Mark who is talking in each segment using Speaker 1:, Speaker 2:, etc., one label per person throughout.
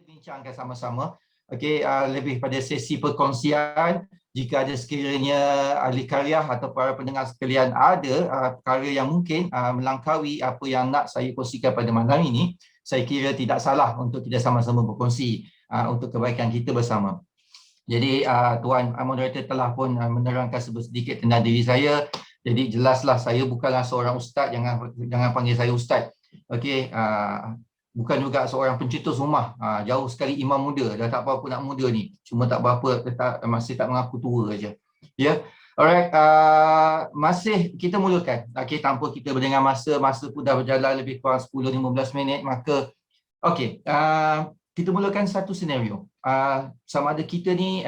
Speaker 1: bincangkan sama-sama. Okey, lebih pada sesi perkongsian. Jika ada sekiranya ahli karya atau para pendengar sekalian ada perkara yang mungkin melangkaui apa yang nak saya kongsikan pada malam ini, saya kira tidak salah untuk kita sama-sama berkongsi untuk kebaikan kita bersama. Jadi Tuan Moderator telah pun menerangkan sedikit tentang diri saya. Jadi jelaslah saya bukanlah seorang ustaz, jangan panggil saya ustaz. Okey, bukan juga seorang pencetus rumah. Jauh sekali imam muda, dah tak apa-apa nak muda ni. Cuma tak berapa, masih tak mengaku tua aja. Ya. Alright, masih kita mulakan. Okey, tanpa kita berdengar masa pun dah berjalan lebih kurang 10-15 minit, maka okey, kita mulakan satu senario. Sama ada kita ni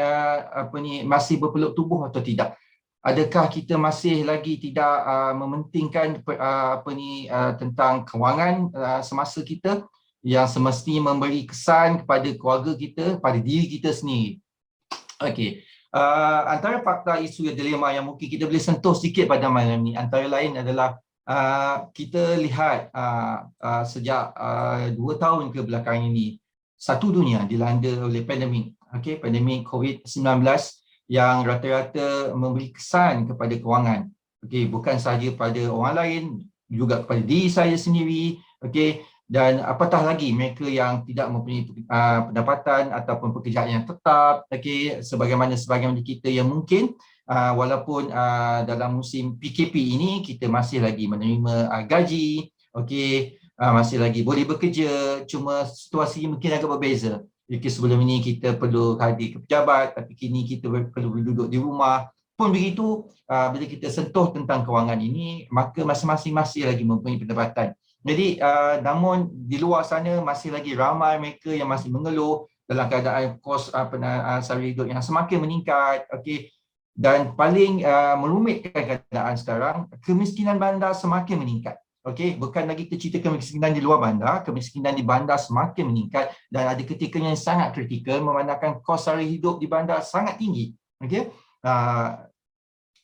Speaker 1: masih berpeluk tubuh atau tidak. Adakah kita masih lagi tidak mementingkan tentang kewangan semasa kita yang semestinya memberi kesan kepada keluarga kita, pada diri kita sendiri. Okey. Antara fakta isu dilema yang mungkin kita boleh sentuh sikit pada malam ni antara lain adalah kita lihat sejak 2 tahun ke belakang ini satu dunia dilanda oleh pandemik, pandemik COVID-19 yang rata-rata memberi kesan kepada kewangan. Okey, bukan sahaja pada orang lain, juga kepada diri saya sendiri, okey, dan apatah lagi mereka yang tidak mempunyai pendapatan ataupun pekerjaan yang tetap, okey, sebagaimana kita yang mungkin walaupun dalam musim PKP ini kita masih lagi menerima gaji, okey, masih lagi boleh bekerja, cuma situasi mungkin agak berbeza. Jika sebelum ini kita perlu hadir ke pejabat, tapi kini kita perlu duduk di rumah. Pun begitu, bila kita sentuh tentang kewangan ini, maka masing-masing masih lagi mempunyai pendapatan. Jadi, namun di luar sana masih lagi ramai mereka yang masih mengeluh dalam keadaan kos sara hidup yang semakin meningkat, okey. Dan paling merumitkan keadaan sekarang, kemiskinan bandar semakin meningkat. Okey, bukan lagi kita cerita kemiskinan di luar bandar, kemiskinan di bandar semakin meningkat dan ada ketikanya yang sangat kritikal memandangkan kos sara hidup di bandar sangat tinggi. Okey,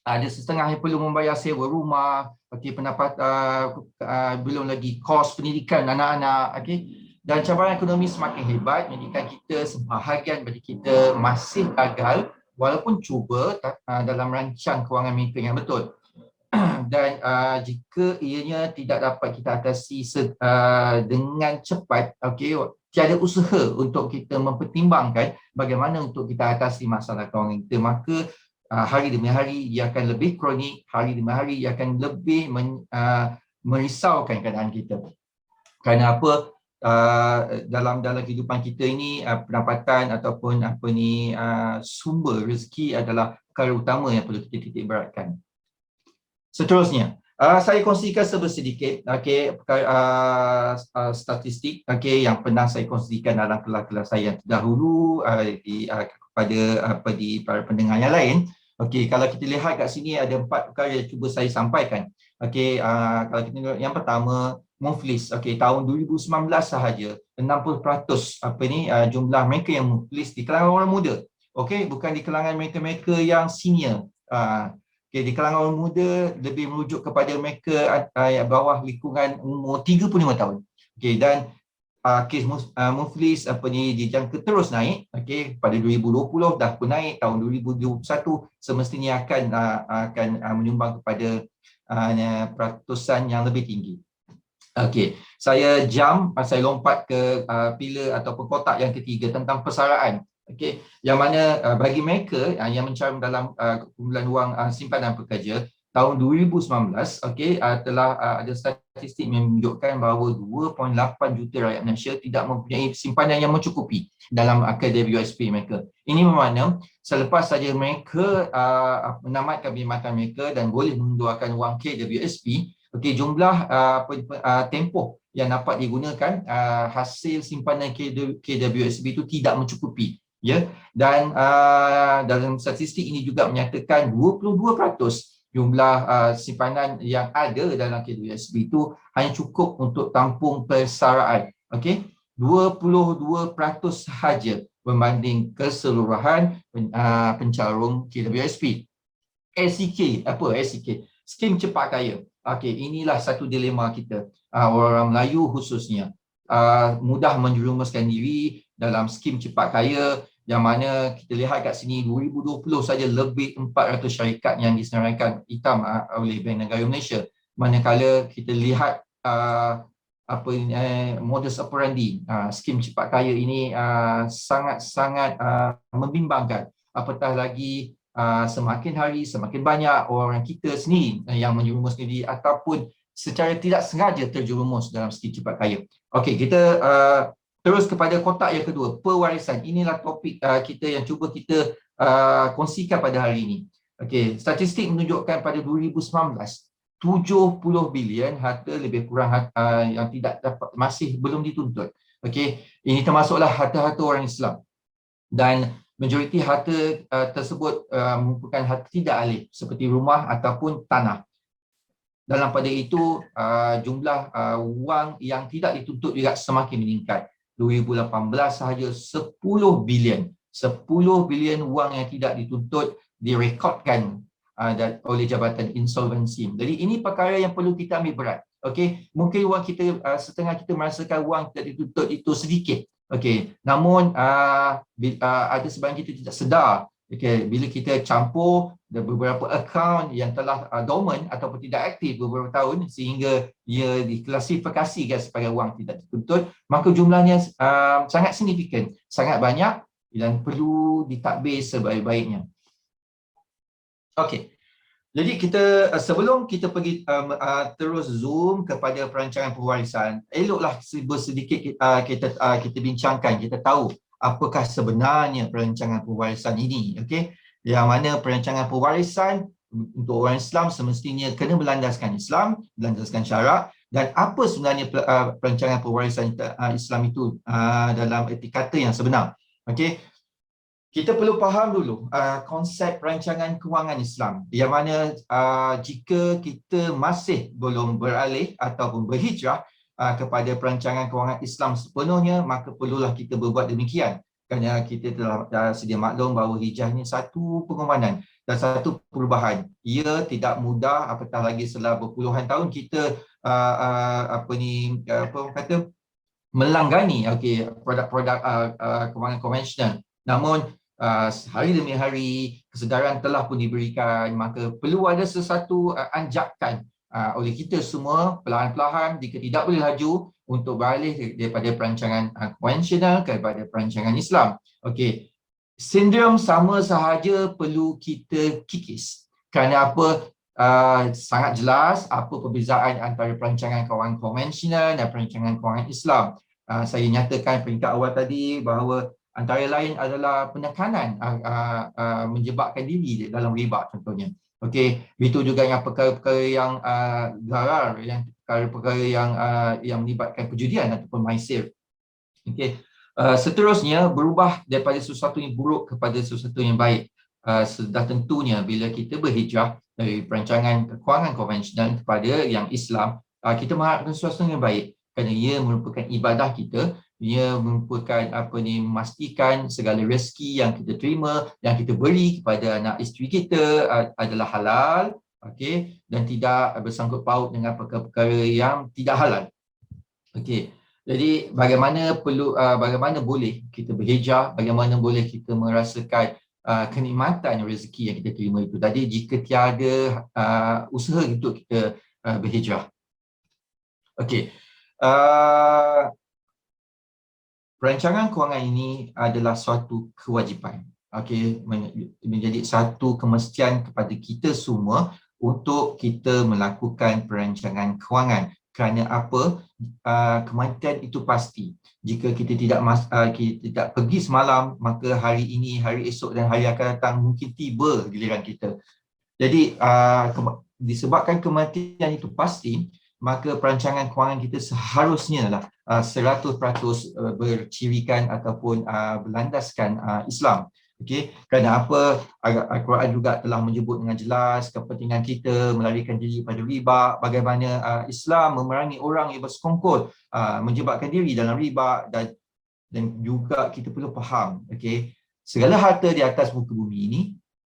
Speaker 1: ada setengah yang perlu membayar sewa rumah, okey, belum lagi kos pendidikan anak-anak, okey. Dan cabaran ekonomi semakin hebat menjadikan kita sebahagian bagi kita masih gagal walaupun cuba dalam rancang kewangan mereka yang betul. Dan jika ianya tidak dapat kita atasi dengan cepat, okey, tiada usaha untuk kita mempertimbangkan bagaimana untuk kita atasi masalah kewangan kita, maka hari demi hari ia akan lebih kronik, hari demi hari ia akan lebih merisaukan keadaan kita. Kerana apa? Dalam kehidupan kita ini pendapatan ataupun sumber rezeki adalah perkara utama yang perlu kita titik beratkan. Seterusnya, saya kongsikan sedikit statistik yang pernah saya kongsikan dalam kelas-kelas saya yang terdahulu kepada para pendengar yang lain. Okey, kalau kita lihat kat sini ada 4 perkara yang cuba saya sampaikan. Okey, kalau kita tengok yang pertama, muflis. Okey, tahun 2019 sahaja 60% jumlah mereka yang muflis di kalangan orang muda. Okey, bukan di kalangan mereka yang senior. Okay, di kalangan orang muda lebih merujuk kepada mereka bawah lingkungan umur 35 tahun. Okay, dan kes muflis dijangka terus naik. Okay, pada 2020 dah pun naik, tahun 2021 semestinya akan menyumbang kepada peratusan yang lebih tinggi. Okay, saya lompat ke pilar ataupun kotak yang ketiga tentang persaraan. Okey, yang mana bagi mereka yang mencarum dalam kumpulan wang simpanan pekerja tahun 2019, okey, telah ada statistik menunjukkan bahawa 2.8 juta rakyat Malaysia tidak mempunyai simpanan yang mencukupi dalam KWSP mereka. Ini bermakna selepas saja mereka menamatkan perkhidmatan mereka dan boleh mengeluarkan wang KWSP, okey, jumlah tempoh yang dapat digunakan hasil simpanan KWSP itu tidak mencukupi. Ya, dan dalam statistik ini juga menyatakan 22% jumlah simpanan yang ada dalam KWSP itu hanya cukup untuk tampung persaraan. Okey, 22% sahaja berbanding keseluruhan pencarum KWSP. SCK, apa SCK? Skim Cepat Kaya. Okey, inilah satu dilema kita, orang Melayu khususnya. Mudah menjerumuskan diri dalam skim cepat kaya, yang mana kita lihat kat sini 2020 saja lebih 400 syarikat yang disenaraikan hitam oleh Bank Negara Malaysia. Manakala kita lihat modus operandi skim cepat kaya ini sangat-sangat membimbangkan. Apatah lagi semakin hari semakin banyak orang kita sendiri yang menjerumus diri ataupun secara tidak sengaja terjerumus dalam skim cepat kaya. Okey, kita terus kepada kotak yang kedua, pewarisan. Inilah topik kita yang cuba kita kongsikan pada hari ini. Okey, statistik menunjukkan pada 2019 70 bilion harta lebih kurang yang tidak dapat, masih belum dituntut. Okey, ini termasuklah harta-harta orang Islam. Dan majoriti harta tersebut merupakan harta tidak alih seperti rumah ataupun tanah. Dalam pada itu jumlah wang yang tidak dituntut juga semakin meningkat. 2018 sahaja 10 bilion. 10 bilion wang yang tidak dituntut direkodkan oleh Jabatan Insolvency. Jadi ini perkara yang perlu kita ambil berat. Okey, mungkin wang kita setengah kita merasakan wang tidak dituntut itu sedikit. Okey, namun ada sebahagian kita tidak sedar. Okey, bila kita campur beberapa akaun yang telah dormant ataupun tidak aktif beberapa tahun sehingga ia diklasifikasikan sebagai wang tidak dituntut, maka jumlahnya sangat signifikan, sangat banyak dan perlu ditadbir sebaik-baiknya. Okey. Jadi kita sebelum kita pergi terus zoom kepada perancangan pewarisan, eloklah sedikit kita bincangkan, kita tahu apakah sebenarnya perancangan pewarisan ini. Okey, yang mana perancangan pewarisan untuk orang Islam semestinya kena berlandaskan Islam, berlandaskan syarak, dan apa sebenarnya perancangan pewarisan Islam itu dalam erti kata yang sebenar. Okey, kita perlu faham dulu konsep perancangan kewangan Islam, yang mana jika kita masih belum beralih ataupun berhijrah kepada perancangan kewangan Islam sepenuhnya, maka perlulah kita berbuat demikian. Kerana kita telah sedia maklum bahawa hijrah ini satu pengorbanan dan satu perubahan. Ia tidak mudah, apatah lagi setelah berpuluhan tahun kita melanggani produk-produk kewangan konvensional. Namun hari demi hari kesedaran telah pun diberikan, maka perlu ada sesuatu anjakan oleh kita semua perlahan-lahan jika tidak boleh laju untuk beralih daripada perancangan konvensional kepada perancangan Islam. Okey, sindrom sama sahaja perlu kita kikis. Kerana apa? Sangat jelas apa perbezaan antara perancangan kewangan konvensional dan perancangan kewangan Islam. Saya nyatakan peringkat awal tadi bahawa antara lain adalah penekanan menjebakkan diri dalam riba contohnya. Okey, itu juga yang perkara-perkara yang garar, yang perkara-perkara yang melibatkan perjudian ataupun maisir. Okey, seterusnya berubah daripada sesuatu yang buruk kepada sesuatu yang baik. Sudah tentunya bila kita berhijrah dari perancangan kewangan konvensional kepada yang Islam, kita mengharapkan sesuatu yang baik kerana ia merupakan ibadah kita. Ia merupakan memastikan segala rezeki yang kita terima, yang kita beri kepada anak isteri kita adalah halal, okey, dan tidak bersangkut paut dengan perkara-perkara yang tidak halal. Okey. Jadi bagaimana boleh kita berhijrah, bagaimana boleh kita merasakan kenikmatan rezeki yang kita terima itu tadi jika tiada usaha untuk kita berhijrah. Okey. Perancangan kewangan ini adalah suatu kewajipan. Okey, menjadi satu kemestian kepada kita semua untuk kita melakukan perancangan kewangan. Kerana apa? Kematian itu pasti. Jika kita tidak pergi semalam, maka hari ini, hari esok dan hari akan datang mungkin tiba giliran kita. Jadi disebabkan kematian itu pasti, maka perancangan kewangan kita seharusnya lah 100% bercirikan ataupun berlandaskan Islam. Okey, kerana apa? Al-Quran juga telah menyebut dengan jelas kepentingan kita melarikan diri pada riba, bagaimana Islam memerangi orang yang bersekongkol menjebakkan diri dalam riba, dan juga kita perlu faham, okey, segala harta di atas muka bumi ini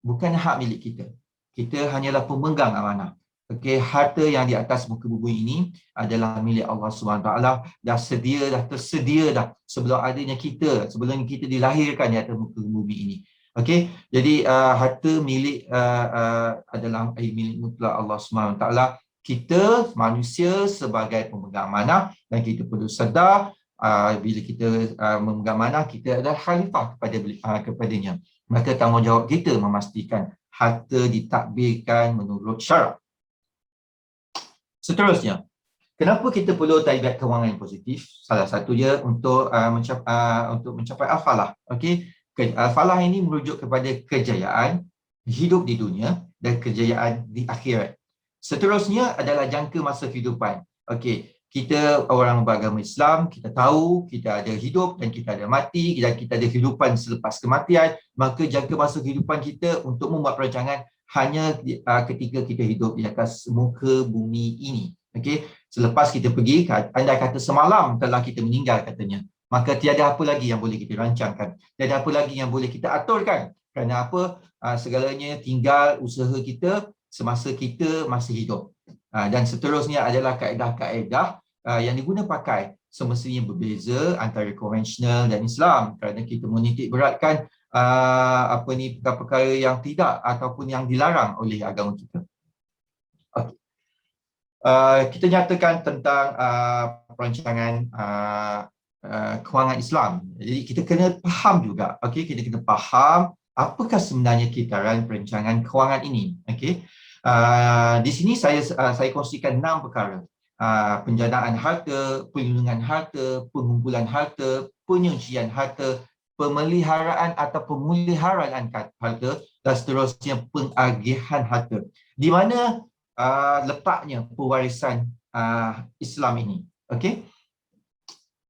Speaker 1: bukan hak milik kita. Kita hanyalah pemegang amanah. Okey, harta yang di atas muka bumi ini adalah milik Allah SWT. Dah tersedia dah sebelum adanya kita, sebelum kita dilahirkan di atas muka bumi ini. Okey, jadi harta milik adalah milik mutlak Allah SWT. Kita manusia sebagai pemegang amanah, dan kita perlu sedar bila kita memegang amanah, kita adalah khalifah kepadanya. Maka tanggungjawab kita memastikan harta ditadbirkan menurut syarak. Seterusnya, kenapa kita perlu target kewangan yang positif? Salah satunya untuk mencapai al-falah. Okey, al-falah ini merujuk kepada kejayaan hidup di dunia dan kejayaan di akhirat. Seterusnya adalah jangka masa kehidupan. Okey, kita orang beragama Islam, kita tahu kita ada hidup dan kita ada mati, dan kita ada kehidupan selepas kematian. Maka jangka masa kehidupan kita untuk membuat perancangan hanya ketika kita hidup di atas muka bumi ini. Okey, selepas kita pergi, andai kata semalam telah kita meninggal katanya, maka tiada apa lagi yang boleh kita rancangkan, tiada apa lagi yang boleh kita aturkan. Kerana apa? Segalanya tinggal usaha kita semasa kita masih hidup. Dan seterusnya adalah kaedah-kaedah yang diguna pakai semestinya berbeza antara konvensional dan Islam, kerana kita menitik beratkan perkara-perkara yang tidak ataupun yang dilarang oleh agama kita. Okay. Kita nyatakan tentang perancangan kewangan Islam. Jadi kita kena faham juga. Okey, kita kena faham apakah sebenarnya kitaran perancangan kewangan ini. Okey. Di sini saya kongsikan 6 perkara. Penjanaan harta, perlindungan harta, pengumpulan harta, penyucian harta, pemeliharaan atau pemeliharaan harta, dan seterusnya pengagihan harta. Di mana letaknya pewarisan Islam ini? Okey,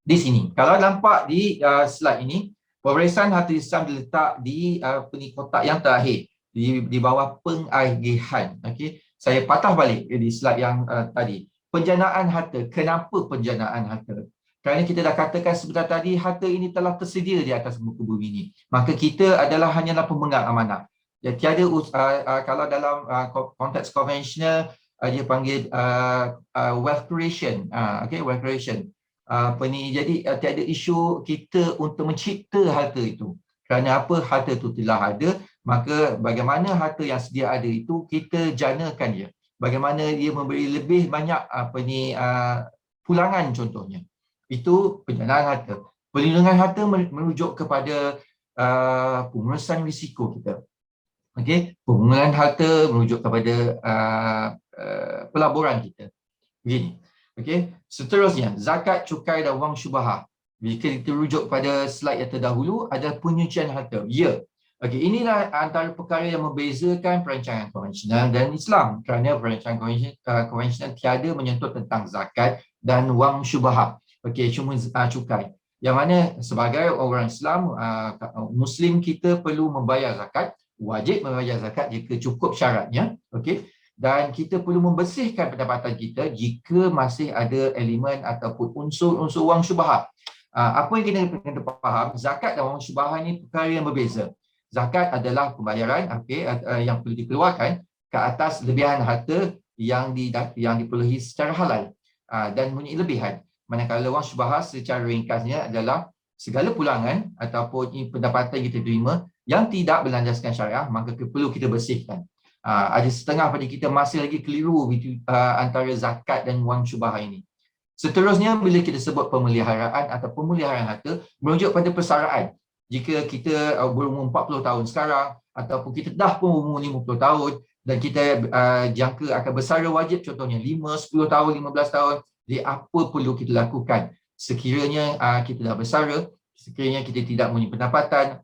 Speaker 1: di sini. Kalau nampak di slide ini, pewarisan harta Islam diletak di kotak yang terakhir, di bawah pengagihan. Okey, saya patah balik di slide yang tadi. Penjanaan harta. Kenapa penjanaan harta? Kerana kita dah katakan sebentar tadi, harta ini telah tersedia di atas muka bumi ini. Maka kita adalah hanyalah pemegang amanah. Ya, tiada kalau dalam konteks konvensional dia panggil wealth creation. Okay, wealth creation. Jadi tiada isu kita untuk mencipta harta itu. Kerana apa? Harta itu telah ada, maka bagaimana harta yang sedia ada itu kita janakan dia. Bagaimana dia memberi lebih banyak pulangan contohnya. Itu penjanaan harta. Perlindungan harta merujuk kepada pengurusan risiko kita. Okey, perlindungan harta merujuk kepada pelaburan kita. Begini. Okey, seterusnya zakat, cukai dan wang syubhah. Jika kita rujuk pada slide yang terdahulu, ada penyucian harta. Ya. Okey, inilah antara perkara yang membezakan perancangan konvensional dan Islam. Kerana perancangan konvensional tiada menyentuh tentang zakat dan wang syubhah. Okey, cuma cukai. Yang mana sebagai orang Islam, Muslim, kita perlu membayar zakat, wajib membayar zakat jika cukup syaratnya. Okey, dan kita perlu membersihkan pendapatan kita jika masih ada elemen ataupun unsur-unsur wang syubhah. Apa yang kita kena faham, zakat dan wang syubhah ini perkara yang berbeza. Zakat adalah pembayaran yang perlu dikeluarkan ke atas lebihan harta yang diperolehi secara halal dan mempunyai lebihan. Manakala wang syubhah secara ringkasnya adalah segala pulangan ataupun pendapatan yang kita terima yang tidak berlandaskan syariah, maka perlu kita bersihkan. Ada setengah pada kita masih lagi keliru antara zakat dan wang syubhah ini. Seterusnya, bila kita sebut pemeliharaan atau pemeliharaan harta, merujuk pada persaraan. Jika kita berumur 40 tahun sekarang, ataupun kita dah pun umur 50 tahun dan kita jangka akan bersara wajib, contohnya 5, 10 tahun, 15 tahun, jadi apa perlu kita lakukan? Sekiranya kita dah bersara, sekiranya kita tidak mempunyai pendapatan,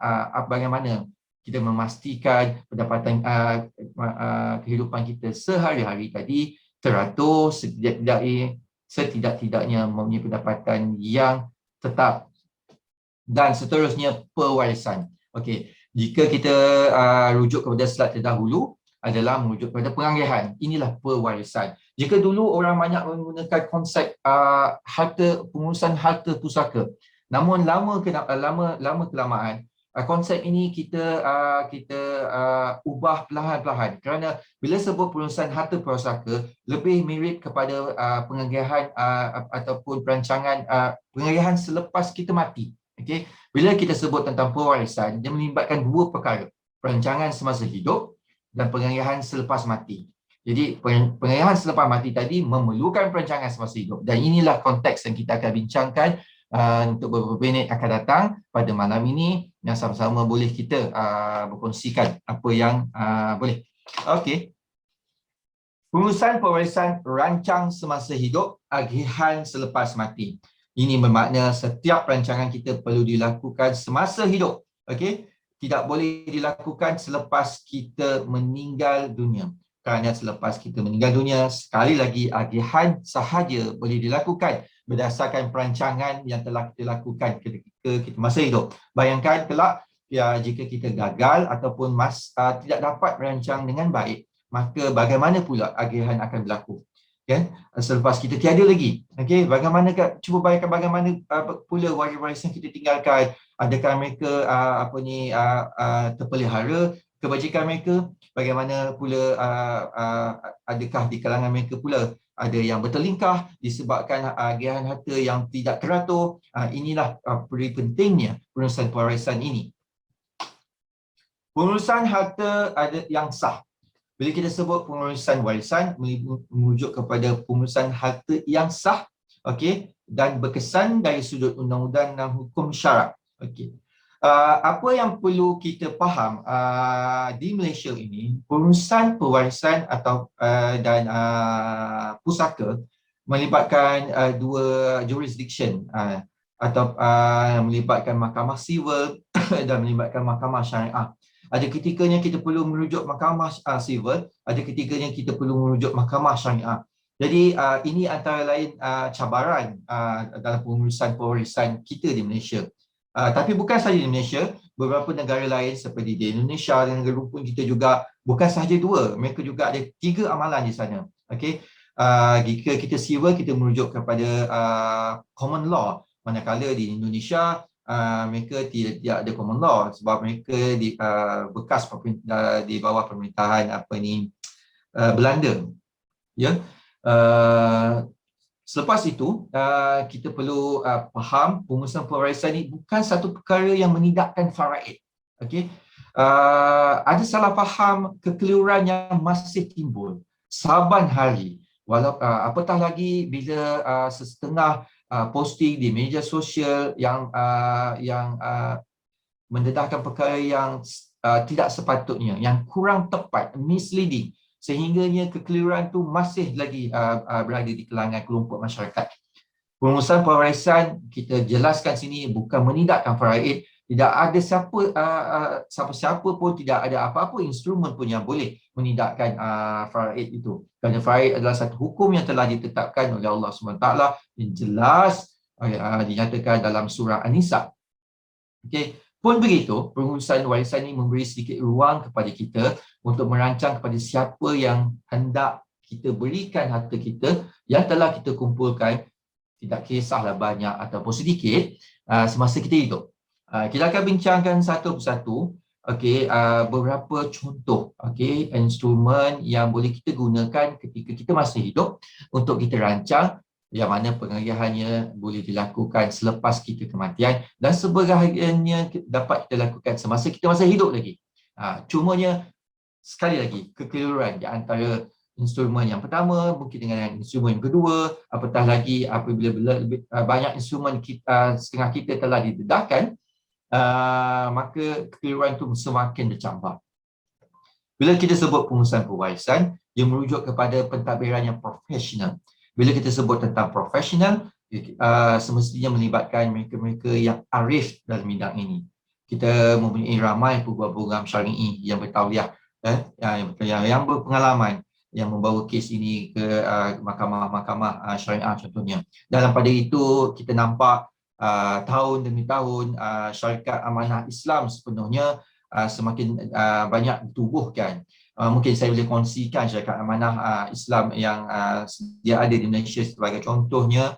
Speaker 1: bagaimana kita memastikan pendapatan kehidupan kita sehari-hari tadi teratur, setidak-tidaknya mempunyai pendapatan yang tetap. Dan seterusnya, pewarisan. Okey, jika kita rujuk kepada slide terdahulu adalah merujuk kepada pengagihan. Inilah pewarisan. Jika dulu orang banyak menggunakan konsep pengurusan harta pusaka. Namun lama kelamaan konsep ini kita ubah perlahan-lahan, kerana bila sebut pengurusan harta pusaka lebih mirip kepada pengagihan ataupun perancangan pengagihan selepas kita mati. Okey, bila kita sebut tentang pewarisan, dia melibatkan dua perkara, perancangan semasa hidup dan pengagihan selepas mati. Jadi pengagihan selepas mati tadi memerlukan perancangan semasa hidup, dan inilah konteks yang kita akan bincangkan untuk beberapa minit akan datang pada malam ini, yang sama-sama boleh kita berkongsikan apa yang boleh. Okey. Pengurusan pewarisan rancang semasa hidup, agihan selepas mati. Ini bermakna setiap rancangan kita perlu dilakukan semasa hidup. Okey? Tidak boleh dilakukan selepas kita meninggal dunia. Kerana selepas kita meninggal dunia, sekali lagi agihan sahaja boleh dilakukan berdasarkan perancangan yang telah kita lakukan ketika kita masa hidup. Bayangkan kelak jika kita gagal ataupun tidak dapat merancang dengan baik, maka bagaimana pula agihan akan berlaku? Kan? Selepas kita tiada lagi. Okey, cuba bayangkan bagaimana pula waris-waris yang kita tinggalkan. Adakah mereka terpelihara kebajikan mereka? Bagaimana pula adakah di kalangan mereka pula ada yang bertelingkah disebabkan agihan harta yang tidak teratur? Inilah peri pentingnya pengurusan pewarisan ini. Pengurusan harta yang sah. Bila kita sebut pengurusan warisan, merujuk kepada pengurusan harta yang sah, okey, dan berkesan dari sudut undang-undang dan hukum syarak. Okey. Apa yang perlu kita faham di Malaysia ini, pengurusan pewarisan dan pusaka melibatkan dua jurisdiction atau melibatkan mahkamah sivil dan melibatkan mahkamah syariah. Ada ketikanya kita perlu merujuk mahkamah sivil, ada ketikanya kita perlu merujuk mahkamah syariah. Jadi ini antara lain cabaran dalam pengurusan pewarisan kita di Malaysia. Tapi bukan sahaja di Malaysia, beberapa negara lain seperti di Indonesia dan negara rumpun kita juga bukan sahaja dua, mereka juga ada 3 amalan di sana. Okey. Jika kita civil, kita merujuk kepada common law, manakala di Indonesia mereka tidak ada common law sebab mereka bekas di bawah pemerintahan Belanda. Ya. Selepas itu, kita perlu faham pengurusan pewarisan ini bukan satu perkara yang menidakkan faraid. Okey. Ada salah faham, kekeliruan yang masih timbul saban hari. Apatah lagi bila setengah posting di media sosial yang mendedahkan perkara yang tidak sepatutnya, yang kurang tepat, misleading, sehingganya kekeliruan itu masih lagi berada di kalangan kelompok masyarakat. Pengurusan pewarisan kita jelaskan sini bukan menidakkan faraid. Tidak ada siapa-siapa pun, tidak ada apa-apa instrumen pun yang boleh menidakkan faraid itu. Kerana faraid adalah satu hukum yang telah ditetapkan oleh Allah SWT yang jelas dinyatakan dalam surah An-Nisa. Okey. Pun begitu, pengurusan warisan ini memberi sedikit ruang kepada kita untuk merancang kepada siapa yang hendak kita berikan harta kita yang telah kita kumpulkan, tidak kisahlah banyak ataupun sedikit, semasa kita hidup. Kita akan bincangkan satu persatu, okey, beberapa contoh, okey, instrumen yang boleh kita gunakan ketika kita masih hidup untuk kita rancang, yang mana pengagihannya boleh dilakukan selepas kita kematian dan sebahagiannya dapat kita lakukan semasa kita masih hidup lagi. Cumanya sekali lagi kekeliruan di antara instrumen yang pertama mungkin dengan instrumen yang kedua, apatah lagi apabila banyak instrumen setengah kita telah didedahkan, maka kekeliruan itu semakin bercambah. Bila kita sebut pengurusan pewarisan, dia merujuk kepada pentadbiran yang profesional. Bila kita sebut tentang profesional, semestinya melibatkan mereka-mereka yang arif dalam bidang ini. Kita mempunyai ramai program-program syar'i yang bertauliah, yang berpengalaman, yang membawa kes ini ke mahkamah-mahkamah syariah contohnya. Dalam pada itu, kita nampak tahun demi tahun syarikat amanah Islam sepenuhnya semakin banyak ditubuhkan. Mungkin saya boleh kongsikan syarikat amanah Islam yang dia ada di Malaysia sebagai contohnya,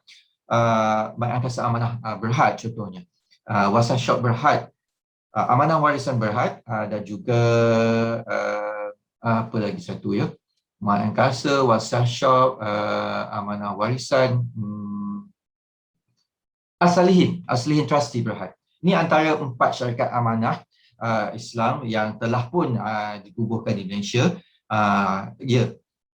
Speaker 1: Badan Angkasa Amanah Berhad contohnya, Wasat Syok Berhad amanah warisan berhad, dan juga apa lagi satu ya, mal angkasa, wasiat shop, amanah warisan, Aslihin Trustee Berhad. Ini antara 4 syarikat amanah Islam yang telah pun dikubuhkan di Malaysia.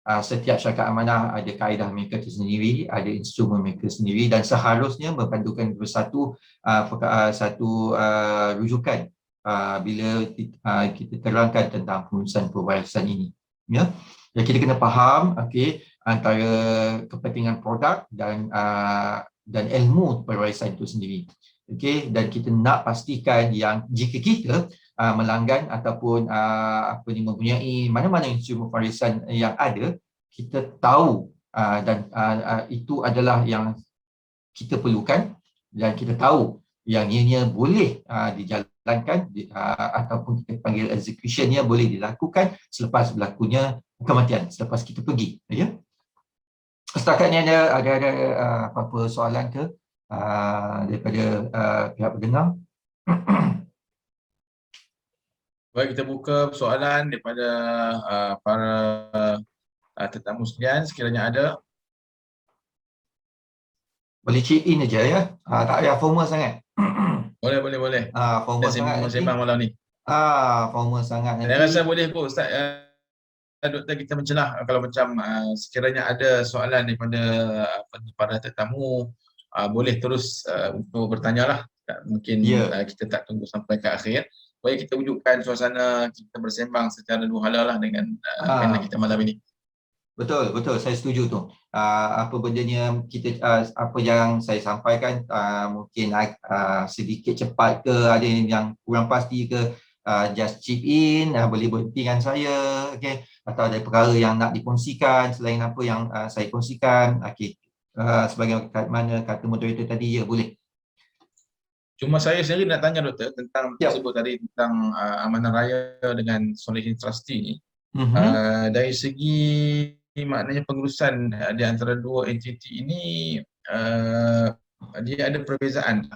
Speaker 1: Setiap syarikat amanah ada kaedah mereka sendiri, ada instrumen mereka sendiri, dan seharusnya mempandukan bersatu satu rujukan bila kita terangkan tentang pengurusan pewarisan ini. Ya, kita kena faham antara kepentingan produk dan ilmu pewarisan itu sendiri. Dan kita nak pastikan yang jika kita melanggan ataupun mempunyai mana-mana instrumen pewarisan yang ada, kita tahu dan itu adalah yang kita perlukan, dan kita tahu yang ianya boleh dijalankan ataupun kita panggil executionnya boleh dilakukan selepas berlakunya kematian, selepas kita pergi. Ya. Setakat ni ada apa-apa soalan ke daripada pihak pendengar?
Speaker 2: Baik, kita buka soalan daripada para tetamu sekalian sekiranya ada.
Speaker 1: Boleh chip in aja ya. Tak payah formal sangat.
Speaker 2: Boleh.
Speaker 1: Formal sangat nanti.
Speaker 2: Sembang malam ni.
Speaker 1: Formal sangat nanti.
Speaker 2: Saya rasa boleh pun Ustaz. Doktor, kita mencelah kalau macam sekiranya ada soalan daripada para tetamu, boleh terus untuk bertanya lah. Mungkin kita tak tunggu sampai ke akhir. Supaya kita wujudkan suasana kita bersembang secara dua hala lah dengan panel kita malam ini.
Speaker 1: Betul, saya setuju tu. Apa bendanya kita apa yang saya sampaikan mungkin sedikit cepat ke, ada yang kurang pasti ke, just chip in, boleh berhenti dengan saya, atau ada perkara yang nak dikongsikan selain apa yang saya kongsikan, sebagai mana kata moderator tadi, ya boleh.
Speaker 2: Cuma saya sendiri nak tanya doktor tentang tersebut tadi, tentang amanah raya dengan Solihin Trustee ni. Dari segi maknanya pengurusan di antara dua entiti ini, dia ada perbezaan.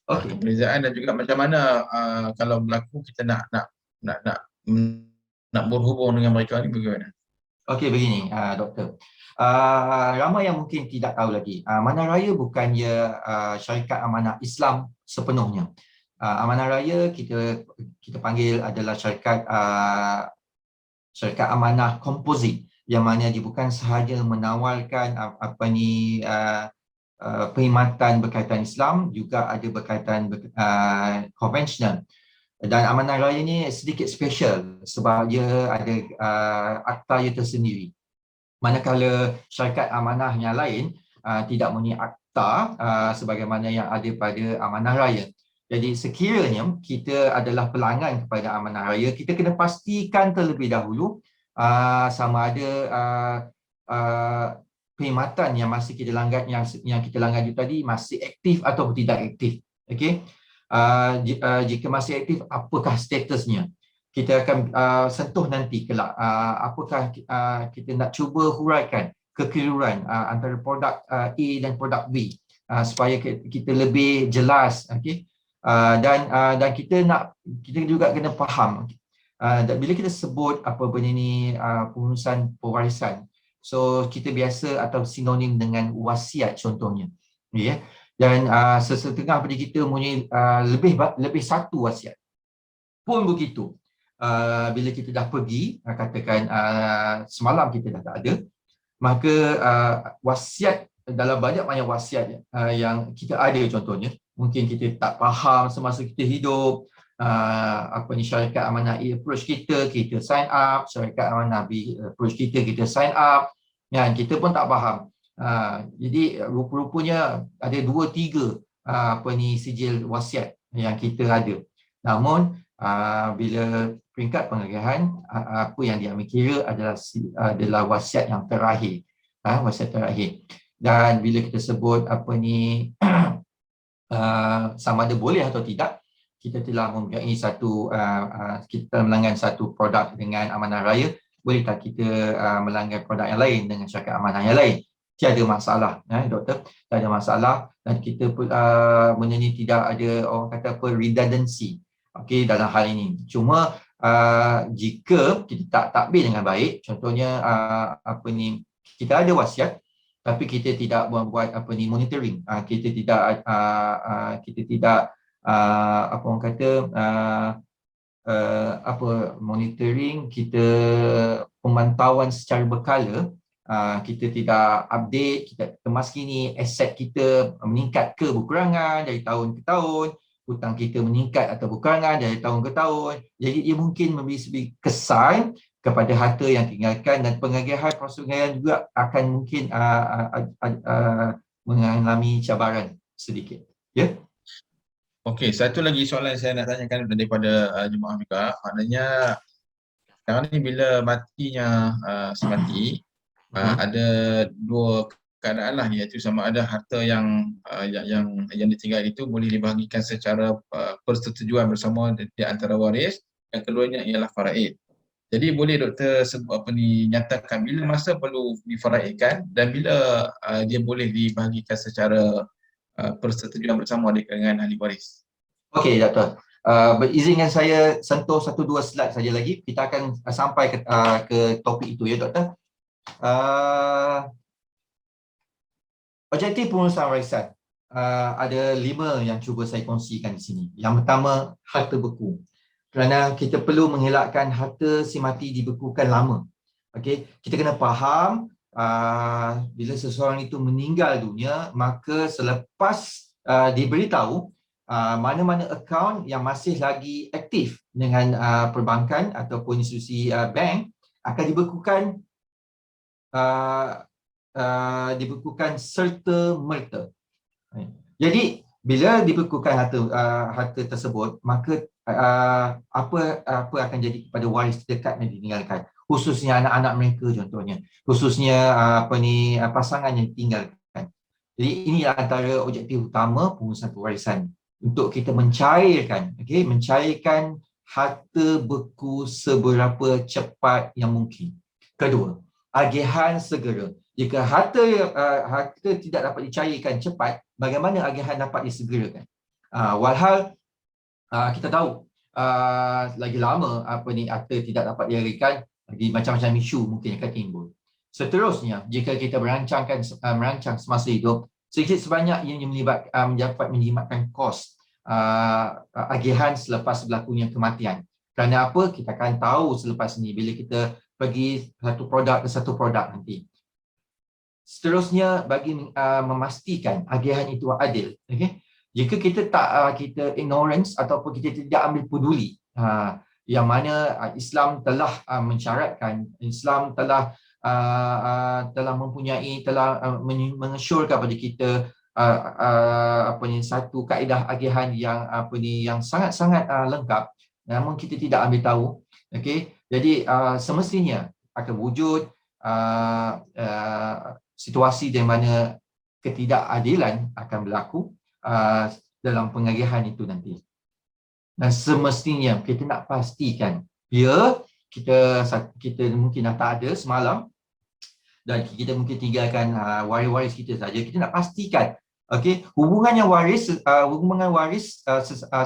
Speaker 2: Perbezaan, dan juga macam mana kalau berlaku kita nak berhubung dengan mereka ni bagaimana? Okey,
Speaker 1: begini doktor. Ramai yang mungkin tidak tahu lagi, amanah raya bukannya syarikat amanah Islam sepenuhnya. Amanah raya kita panggil adalah syarikat amanah komposit, yang mana dia bukan sahaja menawarkan perkhidmatan berkaitan Islam, juga ada berkaitan konvensional. Dan amanah raya ni sedikit special sebab dia ada akta dia tersendiri. Manakala syarikat amanah yang lain tidak mempunyai akta sebagaimana yang ada pada amanah raya. Jadi sekiranya kita adalah pelanggan kepada amanah raya, kita kena pastikan terlebih dahulu sama ada perkhidmatan yang masih kita langgan, yang kita langgan itu tadi masih aktif atau tidak aktif. Jika masih aktif, apakah statusnya? Kita akan sentuh nanti kelak apakah kita nak cuba huraikan kekeliruan antara produk A dan produk B supaya kita lebih jelas, dan kita juga kena faham bila kita sebut apa benda ni pengurusan pewarisan, so kita biasa atau sinonim dengan wasiat contohnya, dan sesetengah pada kita mempunyai lebih satu wasiat. Pun begitu, bila kita dah pergi, katakan semalam kita dah tak ada, maka wasiat, dalam banyak wasiat yang kita ada, contohnya mungkin kita tak faham semasa kita hidup, syarikat amanah A approach kita sign up, syarikat amanah B approach kita sign up, dan kita pun tak faham. Jadi rupa-rupanya ada 2-3 sijil wasiat yang kita ada. Namun bila peringkat pengagihan, apa yang diambil kira adalah wasiat yang terakhir, wasiat terakhir. Dan bila kita sebut sama ada boleh atau tidak, kita telah mempunyai kita melanggan satu produk dengan amanah raya, boleh tak kita melanggan produk yang lain dengan syarikat amanah yang lain? Tiada masalah, doktor, tiada masalah. Dan kita benda ni tidak ada orang kata redundancy. okey, dalam hal ini. Cuma jika kita tak tadbir dengan baik, contohnya kita ada wasiat tapi kita tidak buat monitoring, kita tidak apa orang kata monitoring, kita pemantauan secara berkala, kita tidak update, kita kemaskini, aset kita meningkat ke berkurangan dari tahun ke tahun, hutang kita meningkat atau berkurangan dari tahun ke tahun. Jadi ia mungkin memberi sebuah kesan kepada harta yang tinggalkan, dan pengagihan persunggaian juga akan mungkin mengalami cabaran sedikit. Ya.
Speaker 2: Okey, satu lagi soalan saya nak tanyakan daripada jemaah juga, maknanya sekarang ni bila matinya si mati, ada dua keadaan lah, iaitu sama ada harta yang ditinggal itu boleh dibahagikan secara persetujuan bersama di antara waris, yang keduanya ialah faraid. Jadi boleh doktor nyatakan bila masa perlu difaraidkan dan bila dia boleh dibahagikan secara persetujuan bersama di kalangan ahli waris.
Speaker 1: Okey, Doktor. Berizinkan saya sentuh 1-2 slide saja lagi. Kita akan sampai ke topik itu, ya Doktor. Objektif pengurusan warisan. Ada 5 yang cuba saya kongsikan di sini. Yang pertama, harta beku. Kerana kita perlu mengelakkan harta si mati dibekukan lama. Okey, kita kena faham bila seseorang itu meninggal dunia, maka selepas diberitahu mana-mana akaun yang masih lagi aktif dengan perbankan ataupun institusi bank akan dibekukan serta merta. Jadi bila dibekukan harta tersebut, maka apa akan jadi kepada waris terdekat yang ditinggalkan, khususnya anak-anak mereka contohnya, khususnya pasangan yang ditinggalkan. Jadi ini antara objektif utama pengurusan pewarisan, untuk kita mencairkan harta beku seberapa cepat yang mungkin. Kedua, agihan segera. Jika harta tidak dapat dicairkan cepat, bagaimana agihan dapat disegerakan? Walhal kita tahu lagi lama harta tidak dapat dialihkan, lagi macam-macam isu mungkin akan timbul. Seterusnya, jika kita merancang semasa hidup, sedikit sebanyak ia dapat menyebabkan kos agihan selepas berlakunya kematian. Kerana apa? Kita akan tahu selepas ini bila kita pergi satu produk ke satu produk nanti. Seterusnya, bagi memastikan agihan itu adil, okay? Jika kita ignorance ataupun kita tidak ambil peduli, yang mana Islam telah mensyaratkan, Islam telah mengesyorkan kepada kita satu kaedah agihan yang sangat-sangat lengkap, namun kita tidak ambil tahu. Okey, jadi semestinya akan wujud situasi di mana ketidakadilan akan berlaku dalam pengagihan itu nanti. Dan semestinya kita nak pastikan, kita mungkin dah tak ada semalam dan kita mungkin tinggalkan waris-waris kita saja, kita nak pastikan hubungan waris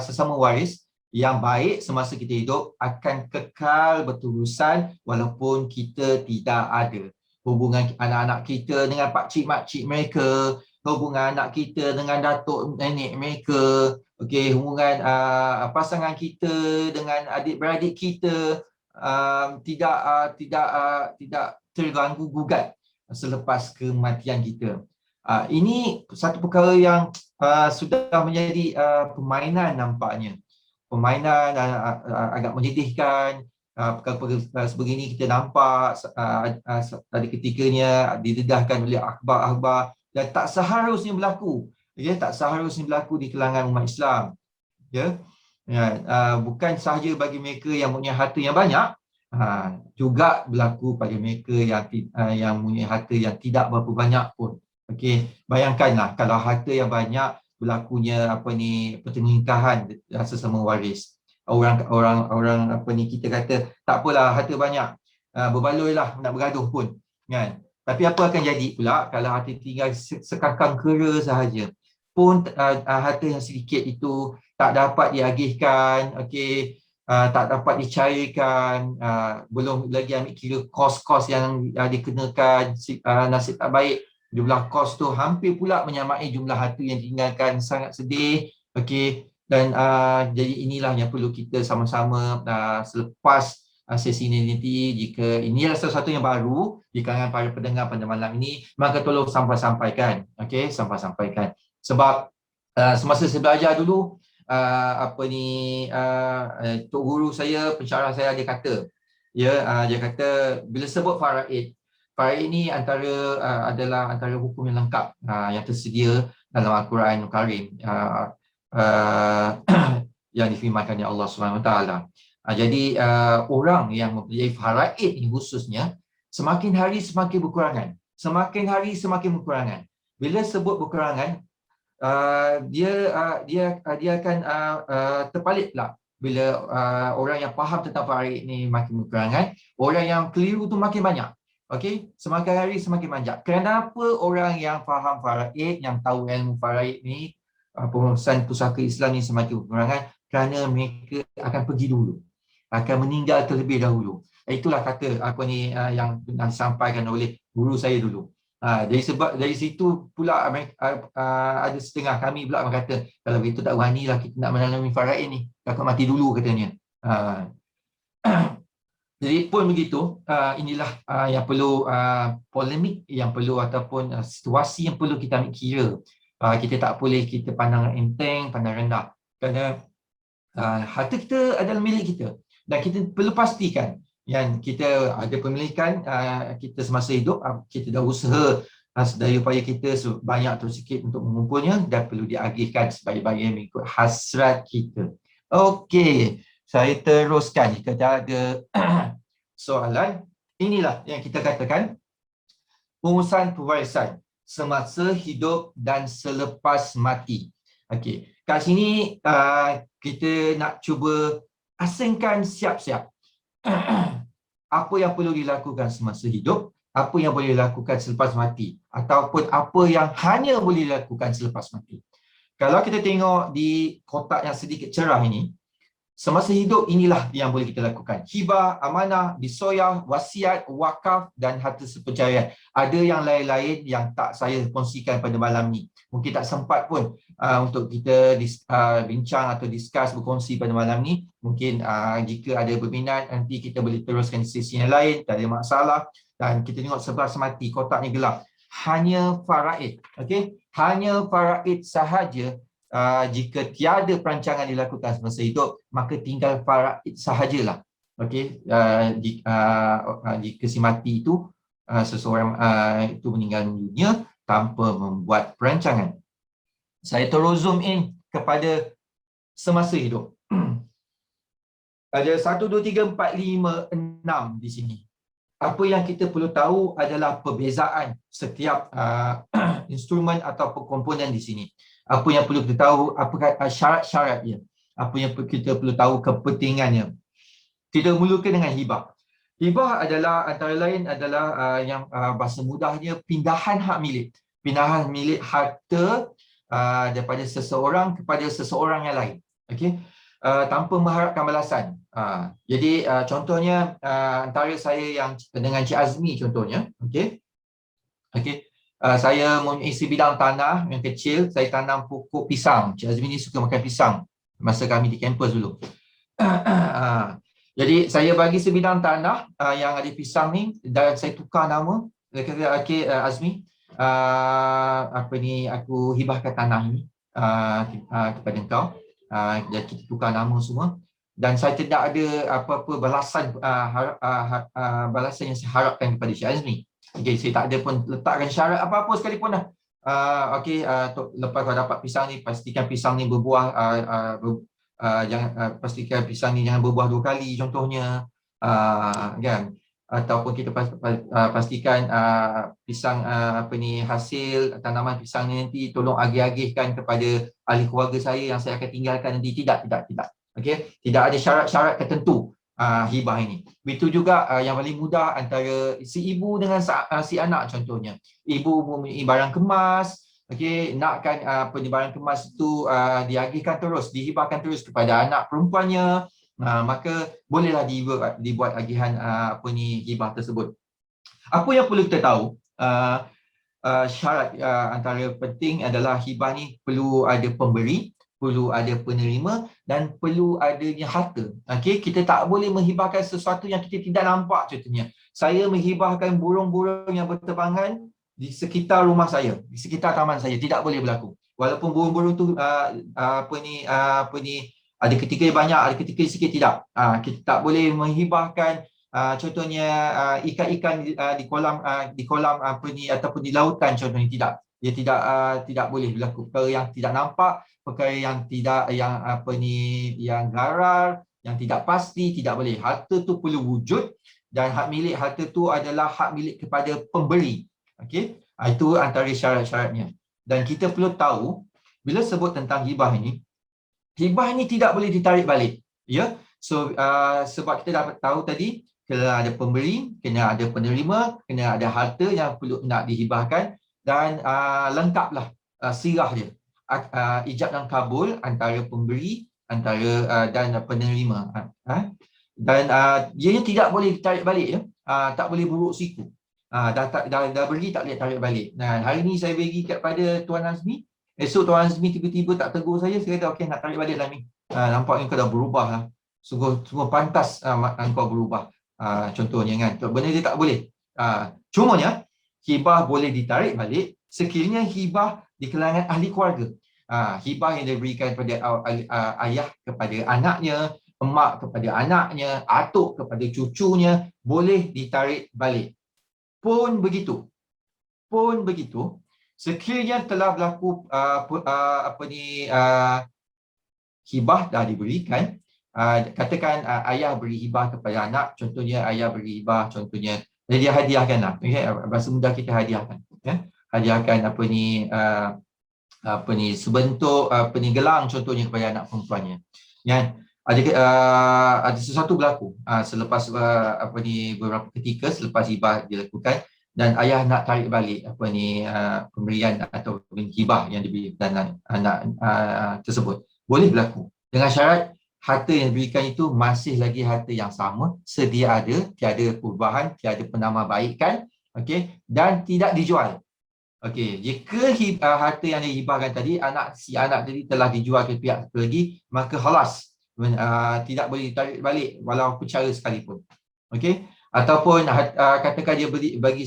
Speaker 1: sesama waris yang baik semasa kita hidup akan kekal berterusan walaupun kita tidak ada. Hubungan anak-anak kita dengan pakcik-makcik mereka, hubungan anak kita dengan datuk nenek mereka, hubungan pasangan kita dengan adik-beradik kita tidak terganggu gugat selepas kematian kita. Ini satu perkara yang sudah menjadi permainan nampaknya. Permainan agak menyedihkan. Perkara sebegini kita nampak ada ketikanya didedahkan oleh akhbar-akhbar dan tak seharusnya berlaku. Tak seharusnya berlaku di kalangan umat Islam. Bukan sahaja bagi mereka yang punya harta yang banyak, juga berlaku pada mereka yang punya harta yang tidak berapa banyak pun. Bayangkanlah kalau harta yang banyak berlakunya pertelingkahan sesama waris. Orang kita kata tak apalah harta banyak, berbaloilah nak bergaduh pun, kan? Tapi apa akan jadi pula kalau harta tinggal sekakang kera sahaja pun, harta yang sedikit itu tak dapat diagihkan, okey, tak dapat dicairkan, belum lagi ambil kira kos-kos yang dikenakan, nasib tak baik, jumlah kos tu hampir pula menyamai jumlah harta yang ditinggalkan, sangat sedih, okey. Dan jadi inilah yang perlu kita sama-sama selepas sesi ini nanti, jika ini adalah sesuatu yang baru di kalangan para pendengar pada malam ini, maka tolong sampaikan, okey, sampaikan. Sebab semasa saya belajar dulu, tok guru saya, pensyarah saya, dia kata, dia kata bila sebut faraid ni adalah antara hukum yang lengkap yang tersedia dalam Al-Quran Karim, yang difirmankan oleh Allah SWT. Jadi orang yang mempunyai faraid ini khususnya, semakin hari semakin berkurangan. Semakin hari semakin berkurangan. Bila sebut berkurangan, dia akan terpalit pula. Bila orang yang faham tentang faraid ini makin berkurangan, orang yang keliru tu makin banyak. Okey, semakin hari semakin banyak. Kenapa orang yang faham faraid, yang tahu ilmu faraid ni, pengurusan pusaka Islam ni semakin berkurangan? Kerana mereka akan pergi dulu, akan meninggal terlebih dahulu. Itulah kata yang pernah disampaikan oleh guru saya dulu. Dari situ pula ada setengah kami pula berkata, kalau begitu tak beranilah kita nak menalami faraid ni, takut mati dulu katanya. Jadi pun begitu, inilah yang perlu polemik yang perlu, ataupun situasi yang perlu kita ambil kira. Kita tak boleh kita pandang enteng, pandang rendah, kerana harta kita adalah milik kita, dan kita perlu pastikan yang kita ada pemilikan kita semasa hidup. Kita dah usaha sedaya upaya kita sebanyak atau sikit untuk mengumpulnya, dan perlu diagihkan sebaik-baiknya mengikut hasrat kita. Okey, saya teruskan. Jika ada soalan, inilah yang kita katakan pengurusan pewarisan semasa hidup dan selepas mati. Okey, kat sini kita nak cuba asingkan siap-siap apa yang perlu dilakukan semasa hidup, apa yang boleh dilakukan selepas mati, ataupun apa yang hanya boleh dilakukan selepas mati. Kalau kita tengok di kotak yang sedikit cerah ini, semasa hidup inilah yang boleh kita lakukan. Hibah, amanah, disoyah, wasiat, wakaf dan harta sepercayaan. Ada yang lain-lain yang tak saya kongsikan pada malam ni. Mungkin tak sempat pun untuk kita bincang atau discuss, berkongsi pada malam ni. Mungkin jika ada berminat, nanti kita boleh teruskan di sesi yang lain, tak ada masalah. Dan kita tengok sebelah semati, kotaknya gelap. Hanya faraid. Okay? Hanya faraid sahaja. Jika tiada perancangan dilakukan semasa hidup, maka tinggal faraid sahajalah. Okey, jika si mati itu, seseorang itu meninggal dunia tanpa membuat perancangan. Saya terus zoom in kepada semasa hidup. Ada 1, 2, 3, 4, 5, 6 di sini. Apa yang kita perlu tahu adalah perbezaan setiap instrumen atau komponen di sini. Apa yang perlu kita tahu, apakah syarat-syaratnya, apa yang kita perlu tahu kepentingannya. Kita mulakan dengan hibah. Hibah adalah antara lain adalah yang bahasa mudahnya pindahan hak milik. Pindahan milik harta daripada seseorang kepada seseorang yang lain. Okey, tanpa mengharapkan balasan. Jadi contohnya antara saya yang dengan Cik Azmi contohnya, okey. Saya mempunyai sebidang tanah yang kecil, saya tanam pokok pisang. Cik Azmi ni suka makan pisang masa kami di kampus dulu. Jadi saya bagi sebidang tanah yang ada pisang ni, dan saya tukar nama. Dia kata, okey Azmi, aku hibahkan tanah ini kepada engkau. Dan kita tukar nama semua. Dan saya tidak ada apa-apa balasan yang saya harapkan kepada Cik Azmi. Okay, saya tak ada pun letakkan syarat apa-apa sekalipun dah. Lepas kau dapat pisang ni, pastikan pisang ni berbuah, pastikan pisang ni jangan berbuah 2 kali contohnya, kan? Ataupun kita pastikan pisang hasil tanaman pisang ni nanti tolong agih-agihkan kepada ahli keluarga saya yang saya akan tinggalkan nanti. Tidak. Okey, tidak ada syarat-syarat tertentu hibah ini. Begitu juga yang paling mudah antara si ibu dengan si anak contohnya. Ibu mempunyai barang kemas, okey, nakkan penyebaran kemas itu diagihkan terus, dihibahkan terus kepada anak perempuannya, maka bolehlah dibuat agihan hibah tersebut. Apa yang perlu kita tahu, syarat antara penting adalah hibah ni perlu ada pemberi, perlu ada penerima dan perlu adanya harta. Okey, kita tak boleh menghibahkan sesuatu yang kita tidak nampak. Contohnya, saya menghibahkan burung-burung yang berterbangan di sekitar rumah saya, di sekitar taman saya, tidak boleh berlaku. Walaupun burung-burung tu ada ketika banyak, ada ketika sikit, tidak. Kita tak boleh menghibahkan contohnya ikan-ikan di kolam ataupun di lautan, contohnya, tidak. Dia tidak boleh berlaku. Perkara yang tidak nampak, perkara yang yang garar, yang tidak pasti, tidak boleh. Harta tu perlu wujud dan hak milik harta tu adalah hak milik kepada pemberi. Okey, itu antara syarat-syaratnya. Dan kita perlu tahu, bila sebut tentang hibah ini tidak boleh ditarik balik. Ya, so sebab kita dapat tahu tadi, kena ada pemberi, kena ada penerima, kena ada harta yang perlu nak dihibahkan, dan lengkaplah sirah dia. Ijab dan kabul antara pemberi, dan penerima. Dan ianya tidak boleh ditarik balik, ya. Tak boleh buruk siku. Dah beri, tak boleh tarik balik. Nah, hari ni saya bagi kepada Tuan Azmi, esok Tuan Azmi tiba-tiba tak tegur saya kata okey, nak tarik balik lah ni. Nampaknya kau dah berubah lah. Sungguh pantas kau berubah. Contohnya kan, benda dia tak boleh. Cumanya hibah boleh ditarik balik sekiranya hibah di kalangan ahli keluarga. Hibah yang diberikan kepada ayah kepada anaknya, emak kepada anaknya, atuk kepada cucunya, boleh ditarik balik. Pun begitu, sekiranya telah berlaku hibah dah diberikan, katakan ayah beri hibah kepada anak, contohnya ayah beri hibah, contohnya dia hadiahkanlah, okay? Bahasa mudah kita hadiahkan, ya? Hadiahkan sebentuk gelang contohnya kepada anak perempuannya, ya. Ada sesuatu berlaku selepas beberapa ketika selepas hibah dilakukan dan ayah nak tarik balik pemberian atau hibah yang diberi kepada anak tersebut, boleh berlaku dengan syarat harta yang diberikan itu masih lagi harta yang sama, sedia ada, tiada perubahan, tiada penambahbaikan, okey, dan tidak dijual. Okey, jika harta yang dihibahkan tadi, si anak tadi telah dijual ke pihak satu lagi, maka halas, tidak boleh ditarik balik walaupun cara sekalipun. Okey, ataupun katakan dia bagi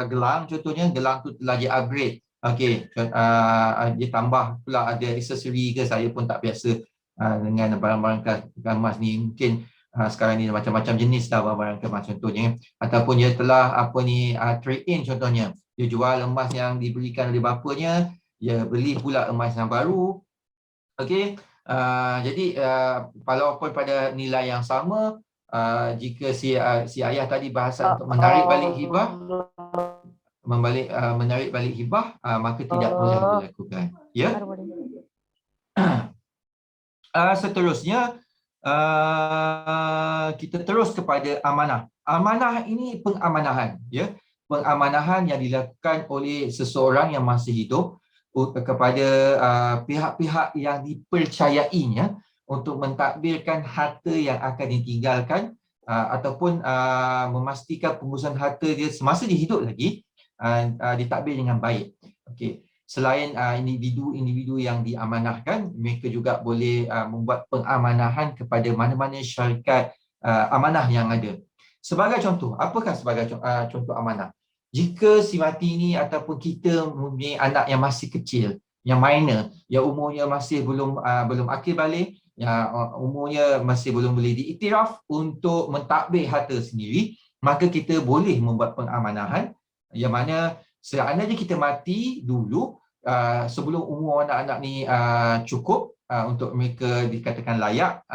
Speaker 1: gelang, contohnya gelang tu telah dia upgrade. Okey, dia tambah pula ada aksesori ke, saya pun tak biasa dengan barang-barang kemas ni. Mungkin sekarang ni macam-macam jenis dah barang-barang kemas contohnya, ataupun dia telah trade in, contohnya dia jual emas yang diberikan oleh bapanya, dia beli pula emas yang baru. Okey, jadi walaupun pada nilai yang sama, jika si ayah tadi berhasrat untuk menarik balik hibah, menarik balik hibah, maka tidak boleh dilakukan. Ya. Seterusnya kita terus kepada amanah. Amanah ini pengamanahan, ya. Pengamanahan yang dilakukan oleh seseorang yang masih hidup kepada pihak-pihak yang dipercayainya untuk mentadbirkan harta yang akan ditinggalkan ataupun memastikan pengurusan harta dia semasa dia hidup lagi ditadbir dengan baik. Okey. Selain individu-individu yang diamanahkan, mereka juga boleh membuat pengamanahan kepada mana-mana syarikat amanah yang ada. Sebagai contoh, apakah sebagai contoh amanah? Jika si mati ini ataupun kita mempunyai anak yang masih kecil, yang minor, yang umurnya masih belum akil baligh, yang umurnya masih belum boleh diiktiraf untuk mentadbir harta sendiri, maka kita boleh membuat pengamanahan yang mana seandainya kita mati dulu sebelum umur anak-anak ni cukup untuk mereka dikatakan layak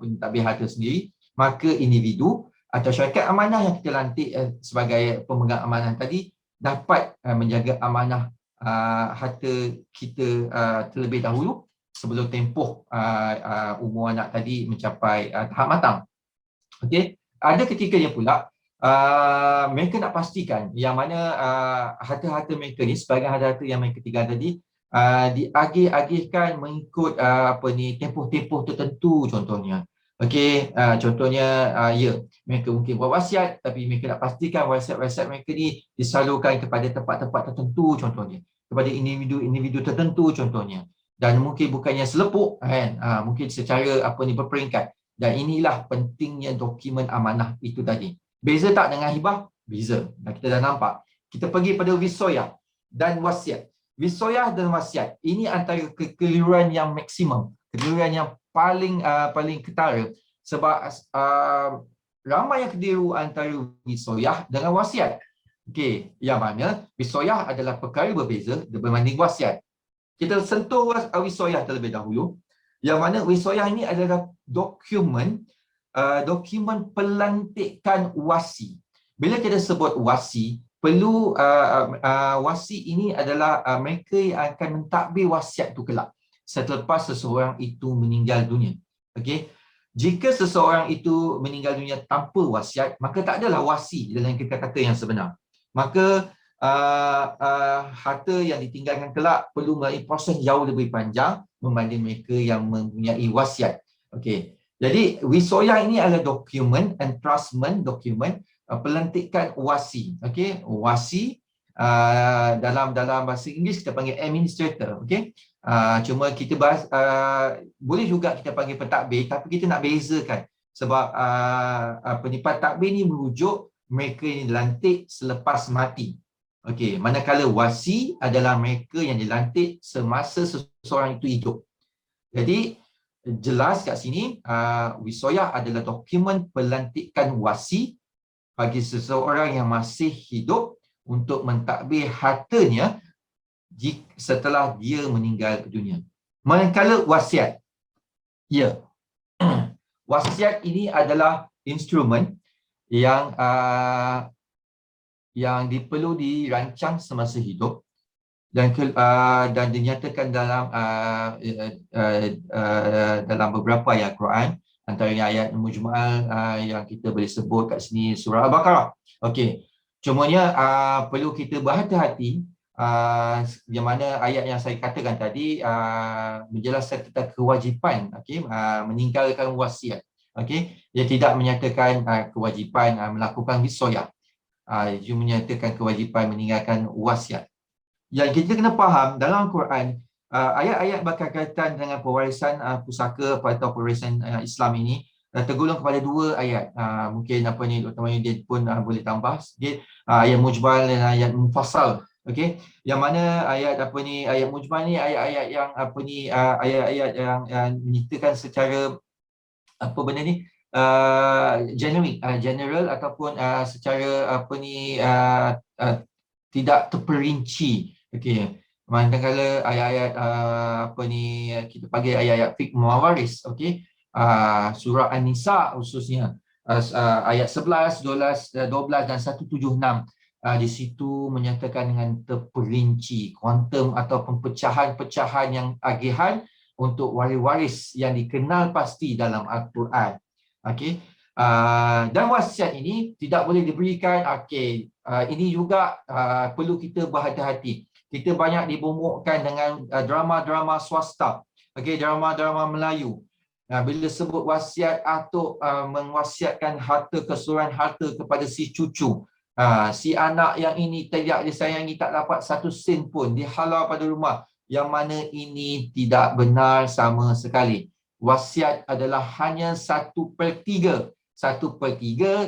Speaker 1: mentadbir harta sendiri, maka individu atau syarikat amanah yang kita lantik sebagai pemegang amanah tadi dapat menjaga amanah harta kita terlebih dahulu sebelum tempoh umur anak tadi mencapai tahap matang. Okey, ada ketikanya pula mereka nak pastikan yang mana harta-harta mereka ni, sebagian harta-harta yang mereka tinggal tadi diagih-agihkan mengikut tempoh-tempoh tertentu contohnya. Okey, contohnya ya, mereka mungkin buat wasiat tapi mereka nak pastikan wasiat-wasiat mereka ni disalurkan kepada tempat-tempat tertentu contohnya, kepada individu-individu tertentu contohnya. Dan mungkin bukannya selepuk kan, mungkin secara berperingkat. Dan inilah pentingnya dokumen amanah itu tadi. Beza tak dengan hibah? Beza. Dan kita dah nampak. Kita pergi pada wisoyah dan wasiat. Wisoyah dan wasiat ini antara kekeliruan yang maksimum, kekeliruan yang paling ketara, sebab ramai yang keliru antara wisoyah dengan wasiat. Okey, yang mana wisoyah adalah perkara berbeza berbanding wasiat. Kita sentuh wisoyah terlebih dahulu. Yang mana wisoyah ini adalah dokumen pelantikan wasi. Bila kita sebut wasi, perlu wasi ini adalah mereka yang akan mentadbir wasiat itu kelak selepas seseorang itu meninggal dunia. Okey. Jika seseorang itu meninggal dunia tanpa wasiat, maka tak adalah wasi dalam kata-kata yang sebenar. Maka harta yang ditinggalkan kelak perlu melalui proses jauh lebih panjang membanding mereka yang mempunyai wasiat. Okey. Jadi wisoyah ini adalah dokumen, entrustment dokumen, pelantikan wasi. Okey, wasi dalam bahasa Inggeris kita panggil administrator. Okey. Cuma kita bahas boleh juga kita panggil pentadbir, tapi kita nak bezakan sebab pentadbir ni merujuk mereka yang dilantik selepas mati. Okey, manakala wasi adalah mereka yang dilantik semasa seseorang itu hidup. Jadi jelas kat sini wisoyah adalah dokumen pelantikan wasi bagi seseorang yang masih hidup untuk mentadbir hartanya setelah dia meninggal dunia. Manakala wasiat, ya, wasiat ini adalah instrumen yang perlu dirancang semasa hidup dan dinyatakan dalam beberapa ayat Quran, antaranya ayat mujmal yang kita boleh sebut kat sini surah Al-Baqarah. Okey. Cumanya perlu kita berhati-hati yang mana ayat yang saya katakan tadi menjelaskan tentang kewajipan meninggalkan wasiat. Okey, dia tidak menyatakan kewajipan melakukan wisoyah. Dia menyatakan kewajipan meninggalkan wasiat. Yang kita kena faham dalam Quran, ayat-ayat berkaitan dengan pewarisan pusaka atau pewarisan Islam ini tergolong kepada dua ayat. Mungkin Dr. Mahyudin pun boleh tambah sikit, ayat mujmal dan ayat mufassal. Okey, yang mana ayat mujmal ni ayat-ayat yang ayat-ayat yang menyatakan secara general ataupun secara tidak terperinci. Okey, manakala ayat-ayat kita panggil ayat-ayat fiqh mawaris. Okey, surah An-Nisa khususnya ayat 11, 12 dan 176, di situ menyatakan dengan terperinci kuantum atau pecahan-pecahan yang agihan untuk waris-waris yang dikenal pasti dalam Al-Quran. Okey, dan wasiat ini tidak boleh diberikan. Okey, ini juga perlu kita berhati-hati. Kita banyak dibomokkan dengan drama-drama swasta. Okey, drama-drama Melayu. Bila sebut wasiat atau mewasiatkan harta, keseluruhan harta kepada si cucu, si anak yang ini tidak disayangi, tak dapat satu sen pun, dihalau pada rumah, yang mana ini tidak benar sama sekali. Wasiat adalah hanya 1/3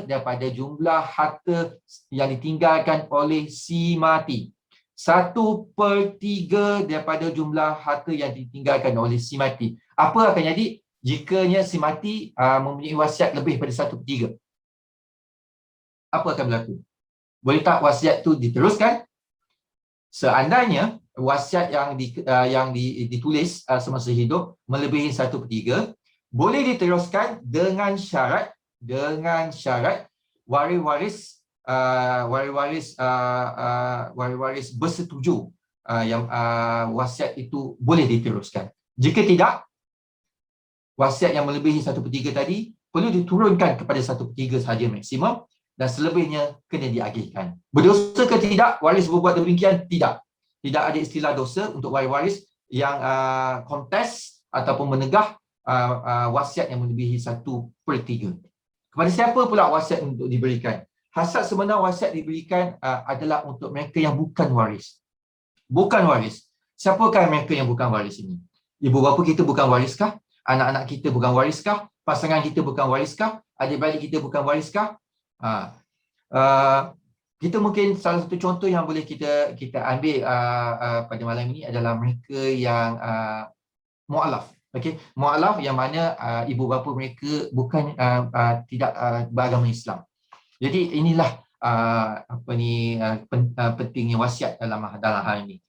Speaker 1: daripada jumlah harta yang ditinggalkan oleh si mati. 1/3 daripada jumlah harta yang ditinggalkan oleh si mati. Apa akan jadi jikanya si mati mempunyai wasiat lebih daripada 1/3? Apa akan berlaku? Boleh tak wasiat itu diteruskan? Seandainya wasiat yang ditulis semasa hidup melebihi 1/3, boleh diteruskan dengan syarat waris-waris bersetuju yang wasiat itu boleh diteruskan. Jika tidak, wasiat yang melebihi 1/3 tadi perlu diturunkan kepada 1/3 sahaja maksimum, dan selebihnya kena diagihkan. Berdosa ke tidak waris berbuat demikian? Tidak. Tidak ada istilah dosa untuk waris-waris yang kontes ataupun menegah wasiat yang melebihi 1/3. Kepada siapa pula wasiat untuk diberikan? Hasad sebenar wasiat diberikan adalah untuk mereka yang bukan waris. Bukan waris. Siapakah mereka yang bukan waris ini? Ibu bapa kita bukan wariskah? Anak-anak kita bukan wariskah? Pasangan kita bukan wariskah? Adik-beradik kita bukan wariskah? Kita mungkin salah satu contoh yang boleh kita ambil pada malam ini adalah mereka yang mu'alaf. Okey, mu'alaf yang mana ibu bapa mereka bukan tidak beragama Islam. Jadi inilah pentingnya wasiat dalam hal ini.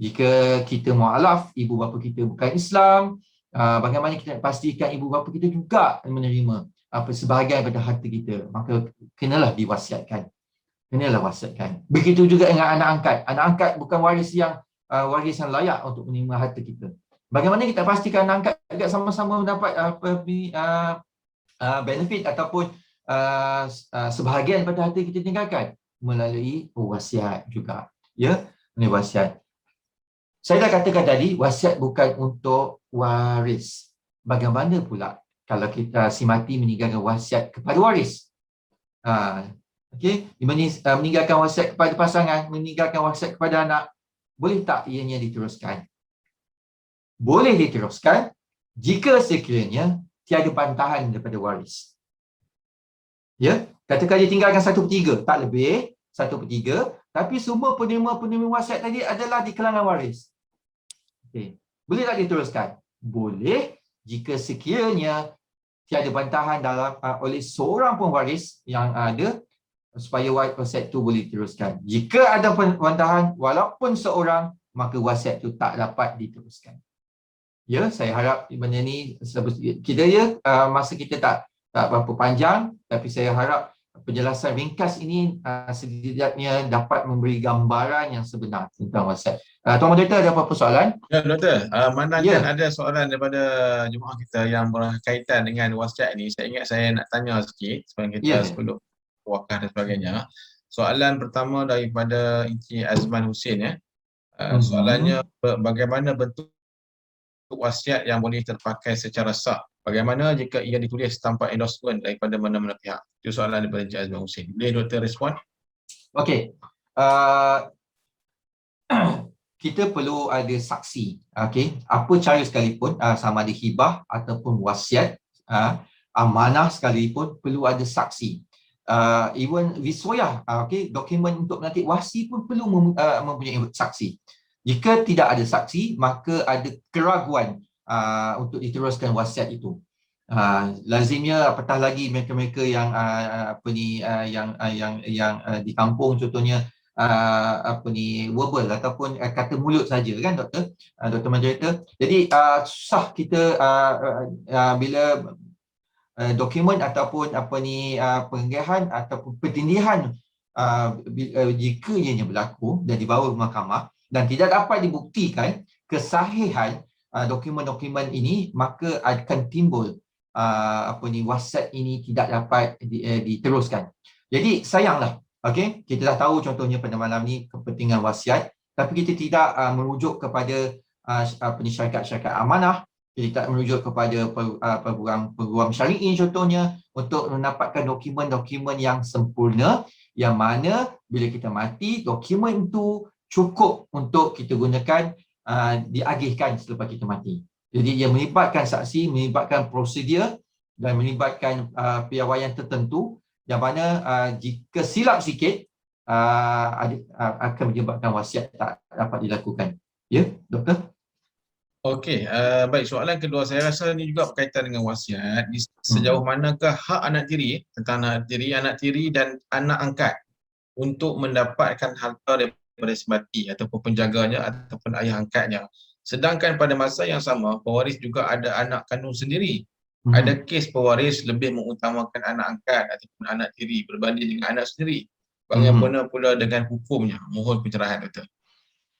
Speaker 1: Jika kita mu'alaf, ibu bapa kita bukan Islam, bagaimana kita nak pastikan ibu bapa kita juga menerima sebahagian daripada harta kita, maka kenalah diwasiatkan. Kenalah wasiatkan. Begitu juga dengan anak angkat. Anak angkat bukan waris yang layak untuk menerima harta kita. Bagaimana kita pastikan anak angkat juga sama-sama mendapat benefit ataupun sebahagian daripada harta kita tinggalkan? Melalui wasiat juga. Ya, melalui wasiat. Saya dah katakan tadi, wasiat bukan untuk waris. Bagaimana pula kalau kita si mati meninggalkan wasiat kepada waris? Okey, meninggalkan wasiat kepada pasangan, meninggalkan wasiat kepada anak, boleh tak ianya diteruskan? Boleh diteruskan jika sekiranya tiada bantahan daripada waris. Ya, katakan dia tinggalkan 1/3, tak lebih 1/3, tapi semua penerima wasiat tadi adalah di kalangan waris. Okey, boleh tak diteruskan? Boleh jika sekiranya tiada bantahan oleh seorang pun waris yang ada supaya wasiat itu boleh diteruskan. Jika ada bantahan walaupun seorang, maka wasiat itu tak dapat diteruskan. Ya, saya harap benda ni kita masa kita tak berapa panjang, tapi saya harap penjelasan ringkas ini setidaknya dapat memberi gambaran yang sebenar tentang wasiat. Tuan Moderator, ada apa-apa soalan?
Speaker 2: Ya, Doktor. Mana kan ada soalan daripada jemaah kita yang berkaitan dengan wasiat ini. Saya ingat saya nak tanya sikit sebelum kita sebelum wakaf dan sebagainya. Soalan pertama daripada Encik Azman Hussein ya. Soalannya, bagaimana bentuk wasiat yang boleh terpakai secara sah? Bagaimana jika ia ditulis tanpa endorsement daripada mana-mana pihak? Itu soalan daripada Encik Azman Hussein. Boleh Doktor respon?
Speaker 1: Okey. Kita perlu ada saksi. Okey, apa cara sekalipun, sama ada hibah ataupun wasiat, amanah sekalipun perlu ada saksi. Even wiswayah, dokumen untuk melantik wasi pun perlu mempunyai saksi. Jika tidak ada saksi, maka ada keraguan untuk diteruskan wasiat itu. Lazimnya apatah lagi mereka-mereka yang yang di kampung contohnya verbal ataupun kata mulut saja kan Dr. Moderator. Jadi susah kita bila dokumen ataupun penglegahan ataupun pertindihan jika ianya berlaku dan dibawa ke mahkamah dan tidak dapat dibuktikan kesahihan dokumen-dokumen ini, maka akan timbul wasiat ini tidak dapat diteruskan. Jadi sayanglah. Okey, kita dah tahu contohnya pada malam ni kepentingan wasiat, tapi kita tidak merujuk kepada syarikat-syarikat amanah, kita tidak merujuk kepada peguam syar'i contohnya untuk mendapatkan dokumen-dokumen yang sempurna, yang mana bila kita mati, dokumen itu cukup untuk kita gunakan diagihkan selepas kita mati. Jadi ia melibatkan saksi, melibatkan prosedur dan melibatkan piawaian tertentu, yang mana jika silap sikit akan menyebabkan wasiat tak dapat dilakukan. Ya, Doktor?
Speaker 2: Okey, baik, soalan kedua saya rasa ini juga berkaitan dengan wasiat. Sejauh manakah hak anak tiri tentang anak tiri dan anak angkat untuk mendapatkan harta daripada si mati ataupun penjaganya ataupun ayah angkatnya. Sedangkan pada masa yang sama, pewaris juga ada anak kandung sendiri. Ada kes pewaris lebih mengutamakan anak angkat ataupun anak tiri berbanding dengan anak sendiri. Bagaimana pula dengan hukumnya? Mohon pencerahan, Doktor.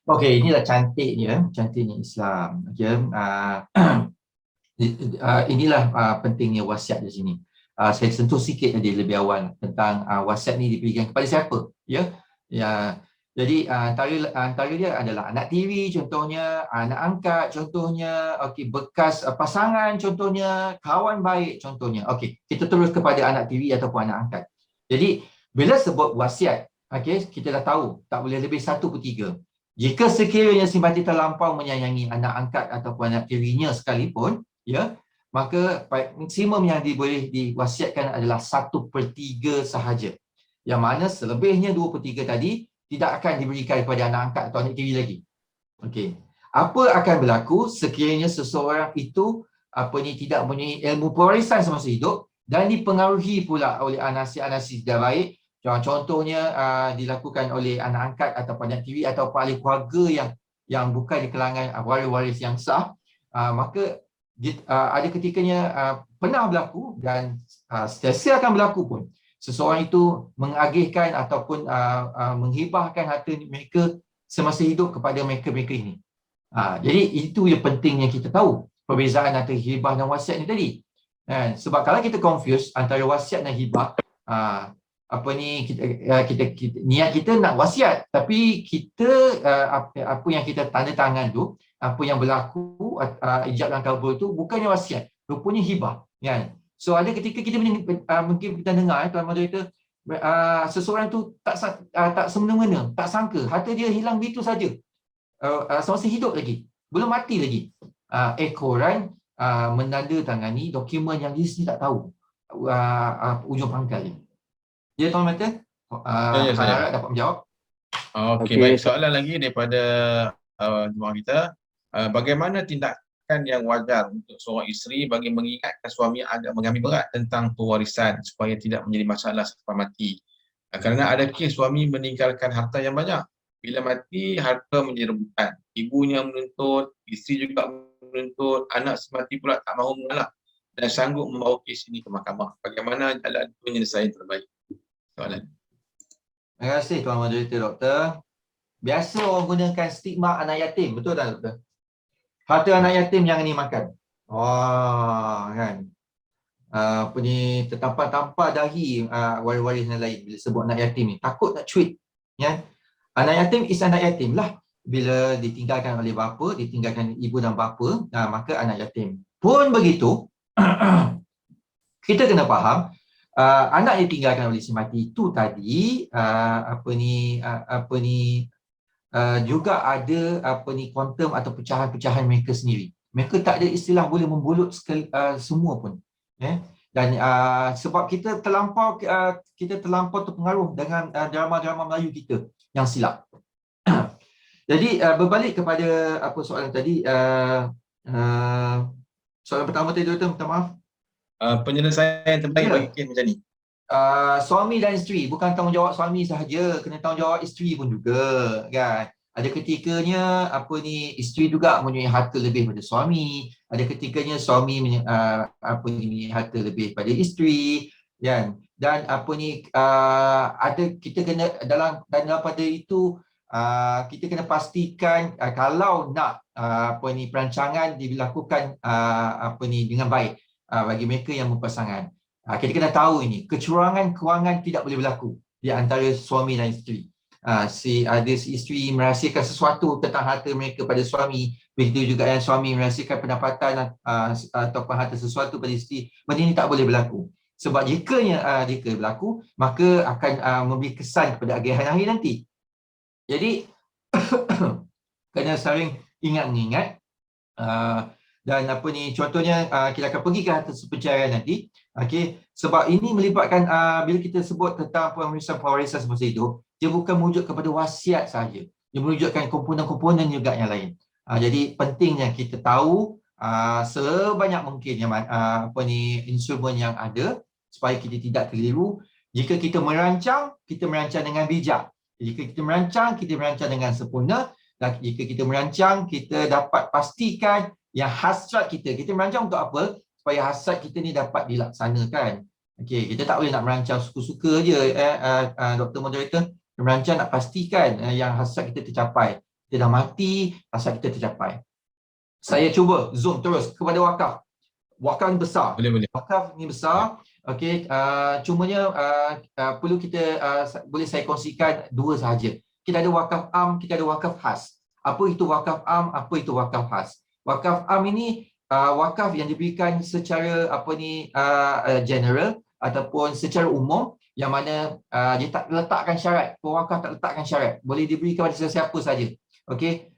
Speaker 1: Okey, inilah cantiknya Islam. Okay. Inilah pentingnya wasiat di sini. saya sentuh sikit tadi lebih awal tentang wasiat ni diberikan kepada siapa, ya. Jadi antara dia adalah anak tiri contohnya, anak angkat contohnya, okey, bekas pasangan contohnya, kawan baik contohnya. Okey, kita terus kepada anak tiri ataupun anak angkat. Jadi bila sebut wasiat, okey, kita dah tahu tak boleh lebih 1/3. Jika sekiranya si mati terlampau menyayangi anak angkat ataupun anak tirinya sekalipun, ya, maka maksimum yang boleh diwasiatkan adalah 1/3 sahaja. Yang mana selebihnya 2/3 tadi tidak akan diberikan kepada anak angkat atau anak tiri lagi. Okey. Apa akan berlaku sekiranya seseorang itu tidak mempunyai ilmu pewarisan semasa hidup dan dipengaruhi pula oleh anasi-anasi tidak baik, contohnya dilakukan oleh anak angkat atau anak tiri atau ahli keluarga yang bukan di kalangan waris-waris yang sah, maka ada ketikanya pernah berlaku dan sentiasa akan berlaku pun, seseorang itu mengagihkan ataupun menghibahkan harta mereka semasa hidup kepada mereka-mereka ini. Jadi itu yang pentingnya kita tahu perbezaan antara hibah dan wasiat ni tadi. Sebab kalau kita confuse antara wasiat dan hibah, niat kita nak wasiat, tapi kita apa yang kita tanda tangan tu, apa yang berlaku ijab dan kabul tu bukannya wasiat, rupanya hibah, kan? So ada ketika kita mungkin kita dengar tuan moderator, seseorang tu tak semena-mena, tak sangka harta dia hilang begitu saja, semasa hidup lagi, belum mati lagi. Korang menandatangani dokumen yang dia sendiri tak tahu ujung pangkalnya. Ya tuan moderator, harap dapat menjawab.
Speaker 2: Okey, baik. Soalan lagi daripada jemaah kita, bagaimana tindakan yang wajar untuk seorang isteri bagi mengingatkan suami agak mengambil berat tentang pewarisan supaya tidak menjadi masalah selepas mati? Kerana ada kes suami meninggalkan harta yang banyak. Bila mati, harta menjadi rebutan. Ibunya menuntut, isteri juga menuntut, anak semati pula tak mahu mengalah dan sanggup membawa kes ini ke mahkamah. Bagaimana jalan penyelesaian terbaik? Soalan.
Speaker 1: Terima kasih tuan moderator, doktor. Biasa orang gunakan stigma anak yatim, betul tak doktor? Harta anak yatim jangan dimakan. Kan. Tertampar-tampar dahi waris-waris yang lain bila sebut anak yatim ni. Takut nak cuit. Ya? Anak yatim is anak yatim lah. Bila ditinggalkan oleh bapa, ditinggalkan ibu dan bapa, maka anak yatim. Pun begitu, kita kena faham, anak yang ditinggalkan oleh si mati itu tadi, juga ada kuantum atau pecahan-pecahan mereka sendiri. Mereka tak ada istilah boleh membulut semua pun. Dan sebab kita terlampau terpengaruh dengan drama-drama Melayu kita yang silap. Jadi berbalik kepada soalan tadi, soalan pertama tadi doktor, minta maaf.
Speaker 2: Penyelesaian terbaik bagi kes macam ni.
Speaker 1: Suami dan isteri, bukan tanggungjawab suami sahaja, kena tanggungjawab isteri pun juga, kan. Ada ketikanya isteri juga mempunyai harta lebih pada suami, ada ketikanya suami mempunyai harta lebih pada isteri, kan. Dan ada kita kena dalam pada itu kita kena pastikan kalau nak perancangan dilakukan dengan baik bagi mereka yang berpasangan. Kita kena tahu ini, kecurangan kewangan tidak boleh berlaku di antara suami dan isteri. Si isteri merahsiakan sesuatu tentang harta mereka pada suami, begitu juga yang suami merahsiakan pendapatan ataupun harta sesuatu pada isteri. Benda ini tak boleh berlaku. Sebab jika berlaku, maka akan memberi kesan kepada agihan akhir nanti. Jadi kena saling ingat-ingat. Dan contohnya kita akan pergi ke harta pencairan nanti. Sebab ini melibatkan bila kita sebut tentang pewarisan semasa hidup, dia bukan merujuk kepada wasiat sahaja, dia menunjukkan komponen-komponen juga yang lain. Jadi pentingnya kita tahu sebanyak mungkin yang instrumen yang ada supaya kita tidak keliru. Jika kita merancang dengan bijak. Jika kita merancang dengan sempurna. Dan jika kita merancang, kita dapat pastikan yang hasrat kita merancang untuk apa? Supaya hasrat kita ni dapat dilaksanakan. Kita tak boleh nak merancang suka-suka je, Dr. Moderator. Merancang nak pastikan yang hasrat kita tercapai. Kita dah mati, hasrat kita tercapai. Saya cuba zoom terus kepada wakaf. Wakaf ni besar.
Speaker 2: Boleh.
Speaker 1: Wakaf ni besar Okey, cumanya perlu kita boleh saya kongsikan dua sahaja. Kita ada wakaf am, kita ada wakaf khas. Apa itu wakaf am, apa itu wakaf khas? Wakaf am ini wakaf yang diberikan secara general ataupun secara umum, yang mana dia tak letakkan syarat, pewakaf tak letakkan syarat. Boleh diberi kepada sesiapa saja. Okey.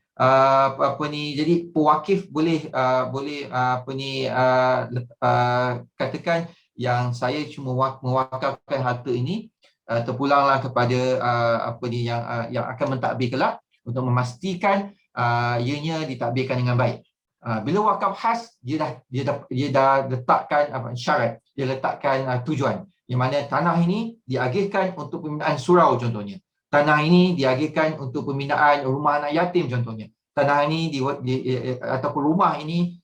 Speaker 1: Jadi pewakif boleh katakan yang saya cuma mewakafkan harta ini terpulanglah kepada yang akan mentadbir kelak untuk memastikan ianya ditadbirkan dengan baik. Bila wakaf khas, dia dah letakkan syarat, dia letakkan tujuan, yang mana tanah ini diagihkan untuk pembinaan surau contohnya. Tanah ini diagihkan untuk pembinaan rumah anak yatim contohnya. Tanah ini ataupun rumah ini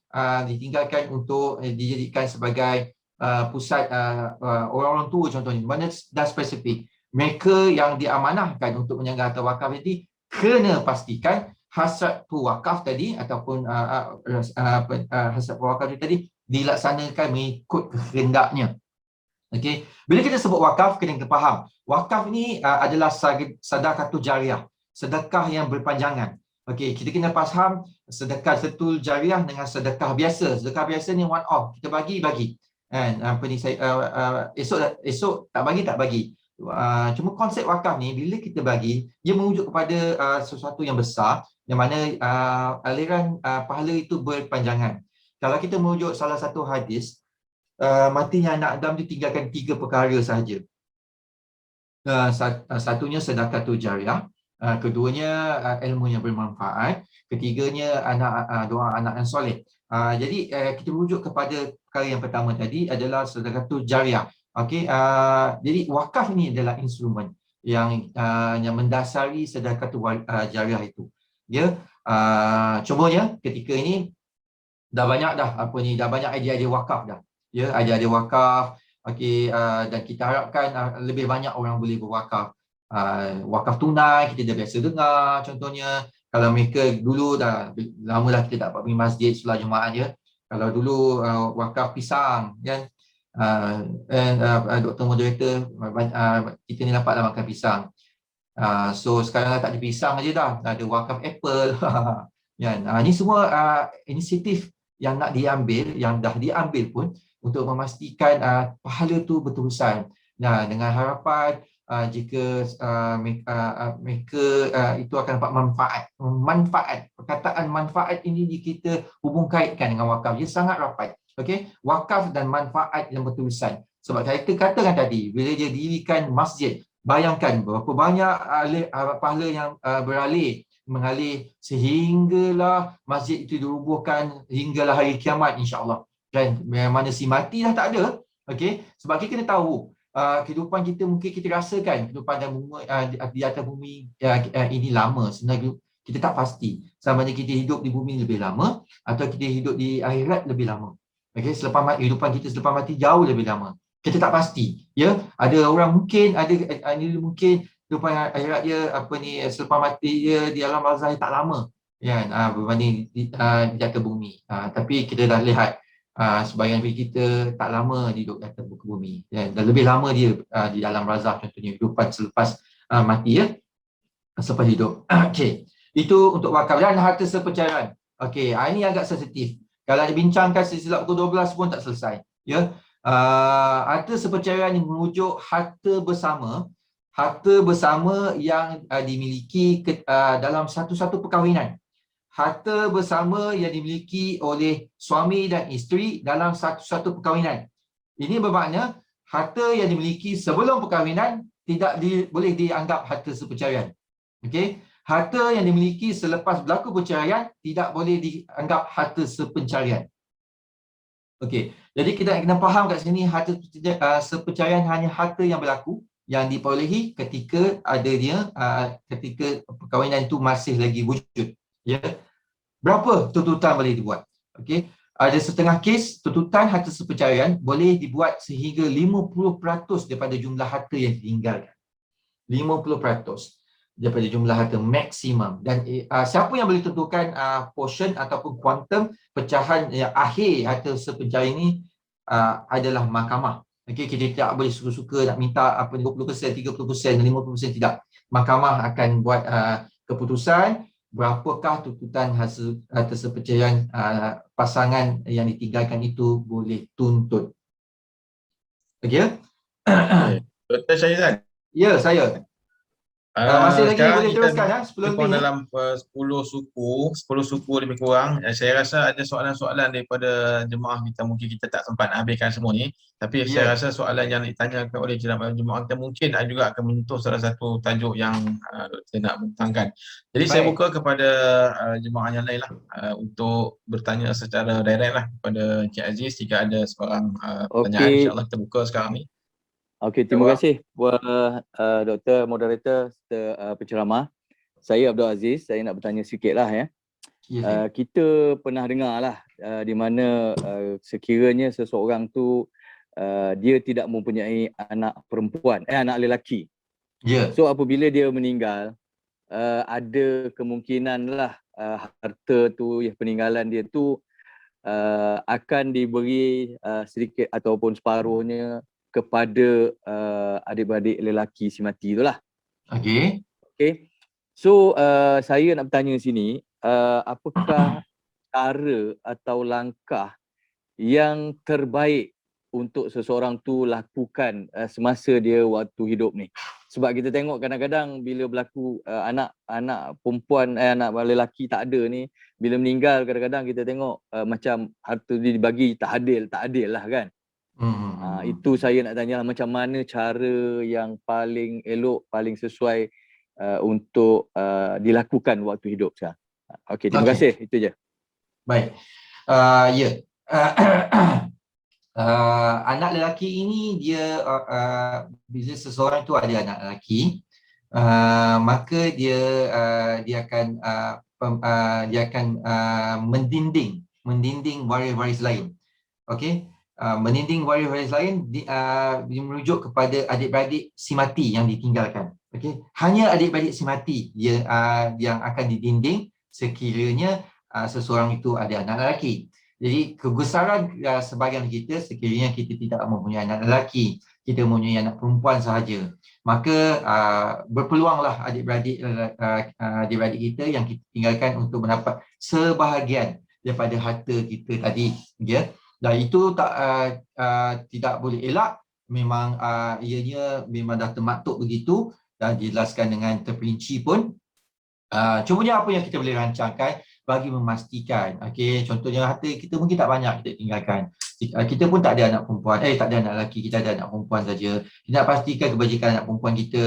Speaker 1: ditinggalkan untuk dijadikan sebagai pusat orang-orang tua contohnya, mana dah spesifik. Mereka yang diamanahkan untuk menjaga harta wakaf ini kena pastikan hasrat pewakaf tadi ataupun hasrat pewakaf tadi dilaksanakan mengikut kehendaknya. Okey, bila kita sebut wakaf, kena kita faham wakaf ini adalah sedekah jariah, sedekah yang berpanjangan. Okey, kita kena faham sedekah setul jariah dengan sedekah biasa. Sedekah biasa ni one off, kita bagi. Kan esok tak bagi. Cuma konsep wakaf ni bila kita bagi, dia merujuk kepada sesuatu yang besar, yang mana aliran pahala itu berpanjangan. Kalau kita merujuk salah satu hadis, matinya anak Adam ditinggalkan 3 perkara sahaja. Satunya sedekah jariah, keduanya ilmu yang bermanfaat, ketiganya doa anak yang soleh. Jadi kita merujuk kepada perkara yang pertama tadi adalah sedekah jariah. Okey, jadi wakaf ini adalah instrumen yang mendasari sedekah jariah itu. Ya, contohnya ketika ini dah banyak idea-idea wakaf dah. Ya, idea-idea wakaf. Okey, dan kita harapkan lebih banyak orang boleh berwakaf. Wakaf tunai kita dah biasa dengar contohnya. Kalau mereka dulu dah lama dah kita tak dapat pergi masjid solat Jumaat je. Kalau dulu wakaf pisang kan. Doktor moderator kita ni dapatlah makan pisang. So sekarang dah tak ada pisang aja dah ada wakaf apple. Kan. Ini semua inisiatif yang nak diambil, yang dah diambil pun untuk memastikan pahala tu berterusan. Nah, dengan harapan jika mereka itu akan dapat manfaat. Perkataan manfaat ini kita hubung kaitkan dengan wakaf. Dia sangat rapat. Okey, wakaf dan manfaat yang berterusan. Sebab saya katakan tadi, bila dia dirikan masjid, bayangkan berapa banyak pahala yang mengalir sehinggalah masjid itu dirubuhkan hinggalah hari kiamat insya-Allah. Dan mana si mati dah tak ada. Okey, sebab kita kena tahu kehidupan kita, mungkin kita rasakan kehidupan di atas bumi ini lama. Sebenarnya kita tak pasti sama ada kita hidup di bumi lebih lama atau kita hidup di akhirat lebih lama. Okey, kehidupan kita selepas mati jauh lebih lama. Kita tak pasti. Ya, ada orang mungkin kehidupan akhirat dia selepas mati dia di alam barzakh tak lama kan, berbanding di atas bumi. Tapi kita dah lihat sebahagian daripada kita tak lama hidup di atas muka bumi dan lebih lama dia di alam barzakh, contohnya kehidupan selepas mati ya, selepas hidup. Okey, itu untuk wakaf dan harta sepercayaan. Okey, ini agak sensitif. Kalau dibincangkan silap pukul 12 pun tak selesai. Ya, harta sepercayaan yang merujuk harta bersama yang dimiliki dalam satu-satu perkahwinan. Harta bersama yang dimiliki oleh suami dan isteri dalam satu-satu perkahwinan. Ini bermakna harta yang dimiliki sebelum perkahwinan tidak boleh dianggap harta sepercayaan. Okey, harta yang dimiliki selepas berlaku perceraian tidak boleh dianggap harta sepercayaan. Okey, jadi kita kena faham kat sini harta sepercayaan hanya harta yang berlaku yang diperolehi ketika ketika perkahwinan itu masih lagi wujud. Ya. Berapa tuntutan boleh dibuat? Okey, ada setengah kes tuntutan harta sepercayaan boleh dibuat sehingga 50% daripada jumlah harta yang ditinggalkan. 50% daripada jumlah harta maksimum. Dan siapa yang boleh tentukan portion ataupun kuantum pecahan yang akhir harta sepercayaan ini adalah mahkamah. Okey, kita tidak boleh suka-suka nak minta 20%, 30%, 50%, tidak. Mahkamah akan buat keputusan berapakah tuntutan hasil atas perceraian pasangan yang ditinggalkan itu boleh tuntut. Okey?
Speaker 2: Okay. Dr. Syahizan,
Speaker 1: Ya, saya. Masih lagi
Speaker 2: sekarang
Speaker 1: boleh
Speaker 2: kita
Speaker 1: teruskan 10
Speaker 2: kurang
Speaker 1: lebih
Speaker 2: dalam 10 suku lebih kurang. Saya rasa ada soalan-soalan daripada jemaah kita, mungkin kita tak sempat habiskan semua ni. Tapi saya
Speaker 1: Ya.
Speaker 2: rasa soalan yang ditanyakan oleh jemaah kita mungkin juga akan menyentuh salah satu tajuk yang saya nak bentangkan. Jadi saya
Speaker 1: Baik.
Speaker 2: buka kepada jemaah yang lain lah untuk bertanya secara direct lah kepada Encik Aziz jika ada seorang pertanyaan.
Speaker 3: Okey,
Speaker 2: InsyaAllah kita buka sekarang ni.
Speaker 3: terima
Speaker 2: Jawab.
Speaker 3: kasih buat Dr. Moderator serta penceramah. Saya Abdul Aziz, saya nak bertanya sikit lah ya.
Speaker 1: Ya.
Speaker 3: Kita pernah dengar lah di mana sekiranya seseorang tu dia tidak mempunyai anak perempuan, anak lelaki.
Speaker 1: Ya.
Speaker 3: So apabila dia meninggal, ada kemungkinan lah harta tu, peninggalan dia tu akan diberi sedikit ataupun separuhnya kepada adik-beradik lelaki si mati itulah.
Speaker 1: Okey.
Speaker 3: Okay. So saya nak bertanya sini, apakah cara atau langkah yang terbaik untuk seseorang tu lakukan semasa dia waktu hidup ni? Sebab kita tengok kadang-kadang bila berlaku anak perempuan, anak lelaki tak ada ni, bila meninggal kadang-kadang kita tengok macam harta dia dibagi tak adil lah kan. Itu saya nak tanya macam mana cara yang paling elok, paling sesuai untuk dilakukan waktu hidup sekarang. Okey, terima kasih. Itu je.
Speaker 1: Baik. Ya. Anak lelaki ini dia bila seseorang itu ada anak lelaki, maka dia akan mendinding waris-waris lain. Okey. Mendinding waris-waris lain merujuk kepada adik-beradik si mati yang ditinggalkan. Okey. Hanya adik-beradik si mati yang akan didinding sekiranya seseorang itu ada anak lelaki. Jadi kebesaran sebahagian kita sekiranya kita tidak mempunyai anak lelaki, kita mempunyai anak perempuan sahaja, maka berpeluanglah adik-beradik kita yang kita tinggalkan untuk mendapat sebahagian daripada harta kita tadi, ya. Dan itu tidak boleh elak, memang ianya memang dah termaktub begitu dan dijelaskan dengan terperinci pun. Cumanya apa yang kita boleh rancangkan bagi memastikan, okey, contohnya harta kita mungkin tak banyak kita tinggalkan. Kita pun tak ada anak perempuan, tak ada anak lelaki, kita ada anak perempuan saja. Kita nak pastikan kebajikan anak perempuan kita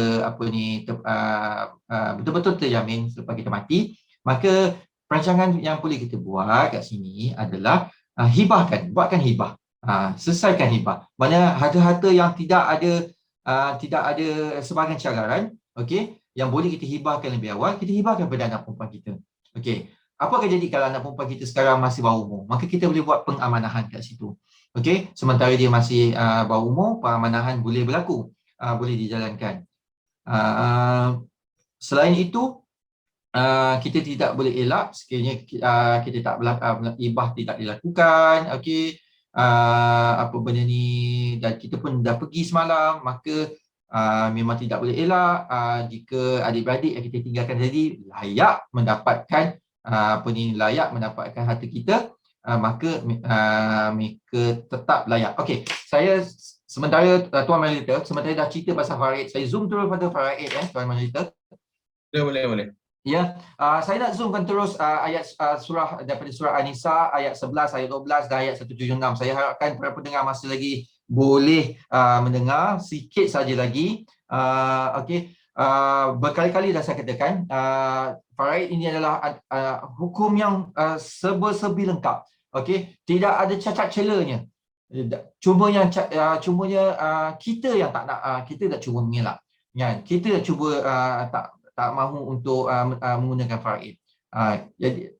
Speaker 1: betul-betul terjamin selepas kita mati. Maka perancangan yang boleh kita buat kat sini adalah buatkan hibah. Selesaikan hibah. Mana harta-harta yang tidak ada sebahagian cagaran, okey, yang boleh kita hibahkan lebih awal, kita hibahkan kepada anak perempuan kita. Okey. Apa akan jadi kalau anak perempuan kita sekarang masih bawah umur? Maka kita boleh buat pengamanahan kat situ. Okey, sementara dia masih bawah umur, pengamanahan boleh berlaku, boleh dijalankan. Selain itu, kita tidak boleh elak sekiranya kita tak hibah tidak dilakukan, okey. Apa benda ni, dan kita pun dah pergi semalam, maka memang tidak boleh elak jika adik-beradik yang kita tinggalkan tadi layak mendapatkan mendapatkan harta kita, maka mereka tetap layak. Okey, saya sementara Tuan Moderator, sementara dah cerita pasal faraid, saya zoom terus pada faraid Tuan Moderator.
Speaker 2: Boleh.
Speaker 1: Ya, saya nak zoomkan terus ayat surah daripada surah An-Nisa ayat 11, ayat 12 dan ayat 176. Saya harapkan para pendengar masih lagi boleh mendengar sikit saja lagi. Okey. Berkali-kali dah saya katakan, faraid ini adalah hukum yang serba-serbi lengkap. Okey, tidak ada cacat celanya. Cumanya kita yang tak nak, kita dah cuba mengelak. Kan? Kita dah cuba tak mahu untuk menggunakan faraid. Jadi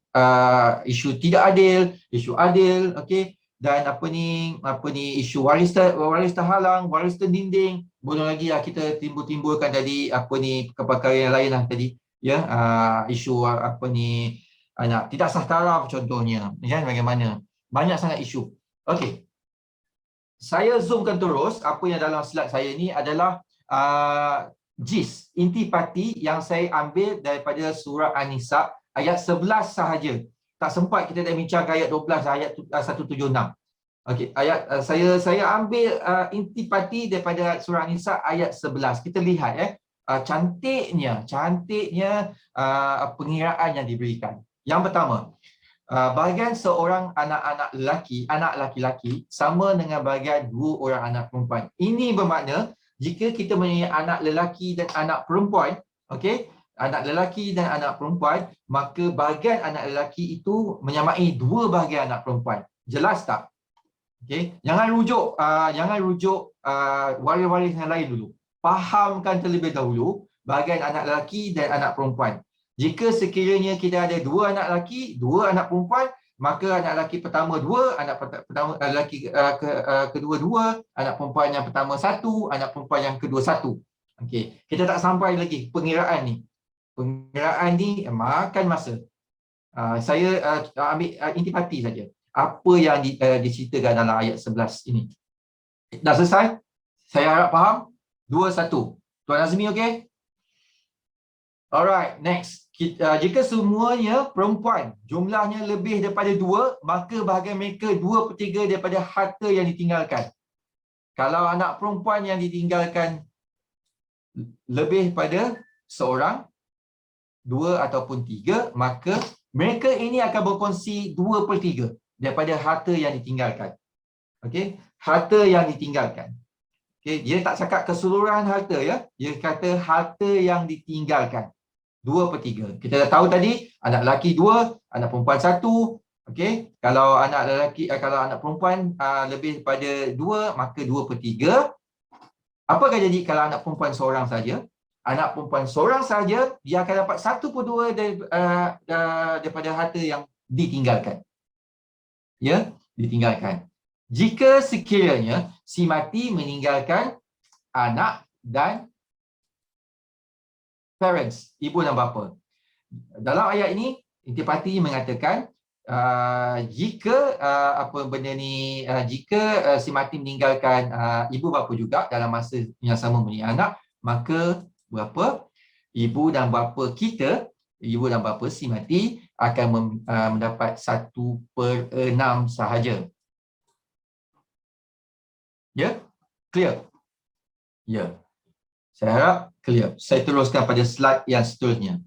Speaker 1: isu tidak adil, isu adil, okey. Dan isu waris terhalang, waris terdinding, belum lagi kita timbulkan tadi perkara yang lain lah tadi, ya, isu anak tidak sah taraf contohnya, kan, bagaimana banyak sangat isu. Okey, saya zoomkan terus, apa yang dalam slide saya ni adalah gist, intipati yang saya ambil daripada surah An-Nisa ayat 11 sahaja. Tak sempat kita dah bincang ayat 12, ayat 176. Okey, saya ambil intipati daripada surah An-Nisa ayat 11. Kita lihat cantiknya pengiraan yang diberikan. Yang pertama, bahagian seorang anak laki-laki sama dengan bahagian dua orang anak perempuan. Ini bermakna jika kita mempunyai anak lelaki dan anak perempuan, okey, anak lelaki dan anak perempuan, maka bahagian anak lelaki itu menyamai dua bahagian anak perempuan. Jelas tak? Okey, jangan rujuk waris-waris yang lain dulu. Fahamkan terlebih dahulu bahagian anak lelaki dan anak perempuan. Jika sekiranya kita ada dua anak lelaki, dua anak perempuan, maka anak lelaki pertama dua, anak pertama lelaki kedua dua, anak perempuan yang pertama satu, anak perempuan yang kedua satu. Okey, kita tak sampai lagi pengiraan ni. Pengiraan ni makan masa. Saya ambil intipati saja. Apa yang diceritakan dalam ayat 11 ini. Dah selesai? Saya harap faham. 2-1. Tuan Azmi okey? Alright, next. Jika semuanya perempuan, jumlahnya lebih daripada 2, maka bahagian mereka 2/3 daripada harta yang ditinggalkan. Kalau anak perempuan yang ditinggalkan lebih pada seorang, 2 ataupun 3, maka mereka ini akan berkongsi 2/3 daripada harta yang ditinggalkan. Okey, harta yang ditinggalkan. Okey, dia tak cakap keseluruhan harta ya. Dia kata harta yang ditinggalkan. 2/3. Kita dah tahu tadi, anak lelaki 2, anak perempuan 1. Okey, kalau anak perempuan lebih daripada 2, maka 2/3. Apa akan jadi kalau anak perempuan seorang saja? Anak perempuan seorang saja, dia akan dapat 1/2 daripada harta yang ditinggalkan. Ya, ditinggalkan. Jika sekiranya si mati meninggalkan anak dan parents, ibu dan bapa. Dalam ayat ini, intipati mengatakan jika si mati meninggalkan ibu bapa juga dalam masa yang sama mempunyai anak, maka berapa? Ibu dan bapa si mati akan mendapat 1/6 sahaja. Ya? Clear? Ya. Saya harap clear. Saya teruskan pada slide yang seterusnya.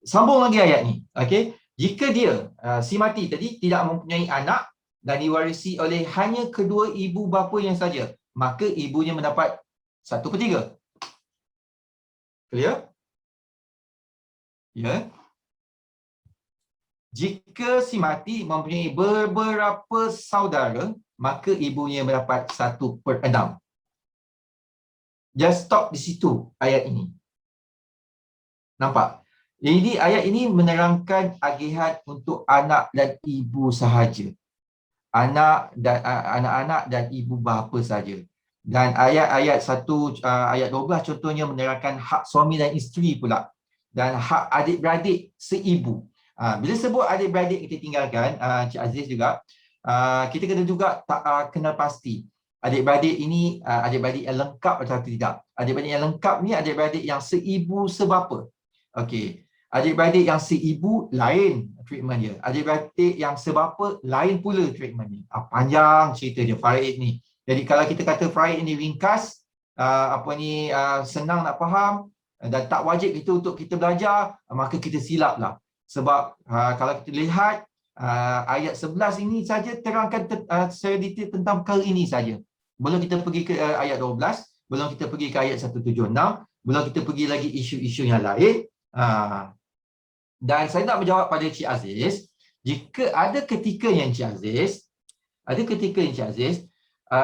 Speaker 1: Sambung lagi ayat ni. Okey. Jika dia, si mati tadi tidak mempunyai anak dan diwarisi oleh hanya kedua ibu bapa yang saja, maka ibunya mendapat 1/3. Clear? Ya. Jika si mati mempunyai beberapa saudara, maka ibunya mendapat 1/6. Just stop di situ ayat ini. Nampak? Jadi ayat ini menerangkan agihan untuk anak dan ibu sahaja. Anak-anak dan ibu bapa saja. Dan ayat 12 contohnya menerangkan hak suami dan isteri pula. Dan hak adik-beradik seibu. Bila sebut adik-beradik kita tinggalkan, Cik Aziz juga, kita kena juga kenal pasti. Adik-beradik ini adik-beradik yang lengkap atau tidak. Adik-beradik yang lengkap ni adik-beradik yang seibu sebapa. Okey. Adik-beradik yang seibu lain treatment dia. Adik-beradik yang sebapa lain pula treatment dia. Panjang cerita dia Farid ni. Jadi kalau kita kata Farid ni ringkas, senang nak faham dan tak wajib itu untuk kita belajar, maka kita silap lah. Sebab kalau kita lihat ayat 11 ini saja terangkan secara detail tentang perkara ini saja. Belum kita pergi ke ayat 12, belum kita pergi ke ayat 176, belum kita pergi lagi isu-isu yang lain. Dan saya nak menjawab pada Cik Aziz, jika ada ketika yang Cik Aziz,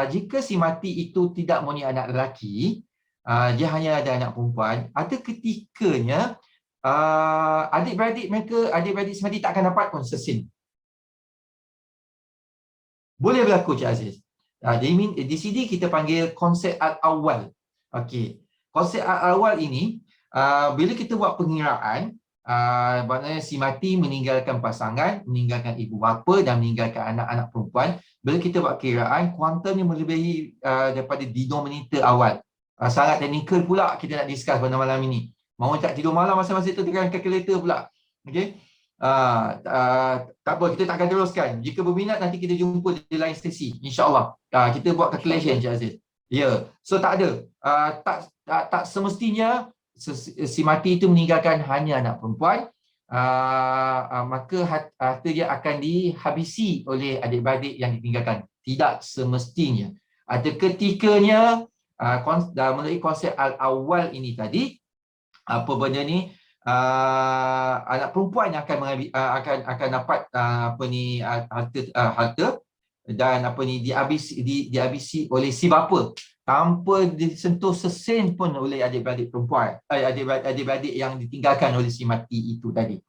Speaker 1: jika si mati itu tidak mempunyai anak lelaki, dia hanya ada anak perempuan, ada ketikanya adik-beradik si mati tak akan dapat pun sesin. Boleh berlaku Cik Aziz. Di sini kita panggil konsep al-awwal. Okey. Konsep al-awwal ini, bila kita buat pengiraan, maknanya si mati meninggalkan pasangan, meninggalkan ibu bapa dan meninggalkan anak-anak perempuan, bila kita buat kiraan, kuantum ni melebihi daripada denominator awal. Sangat teknikal pula kita nak discuss pada malam ini. Mau tak tidur malam masa-masa itu tekan kalkulator pula. Okey. Tak apa, kita tak akan teruskan. Jika berminat nanti kita jumpa di lain sesi, insya-Allah. Kita buat calculation Cik Aziz. Ya. So tak ada. Tak semestinya si mati itu meninggalkan hanya anak perempuan. Maka harta dia akan dihabisi oleh adik-beradik yang ditinggalkan. Tidak semestinya. Ada ketikanya melalui konsep al-awwal ini tadi, apa benda ni, anak perempuan yang akan mengambil, akan dapat harta dan dihabisi oleh si bapa tanpa disentuh sesen pun oleh adik-beradik perempuan, adik-beradik yang ditinggalkan oleh si mati itu tadi.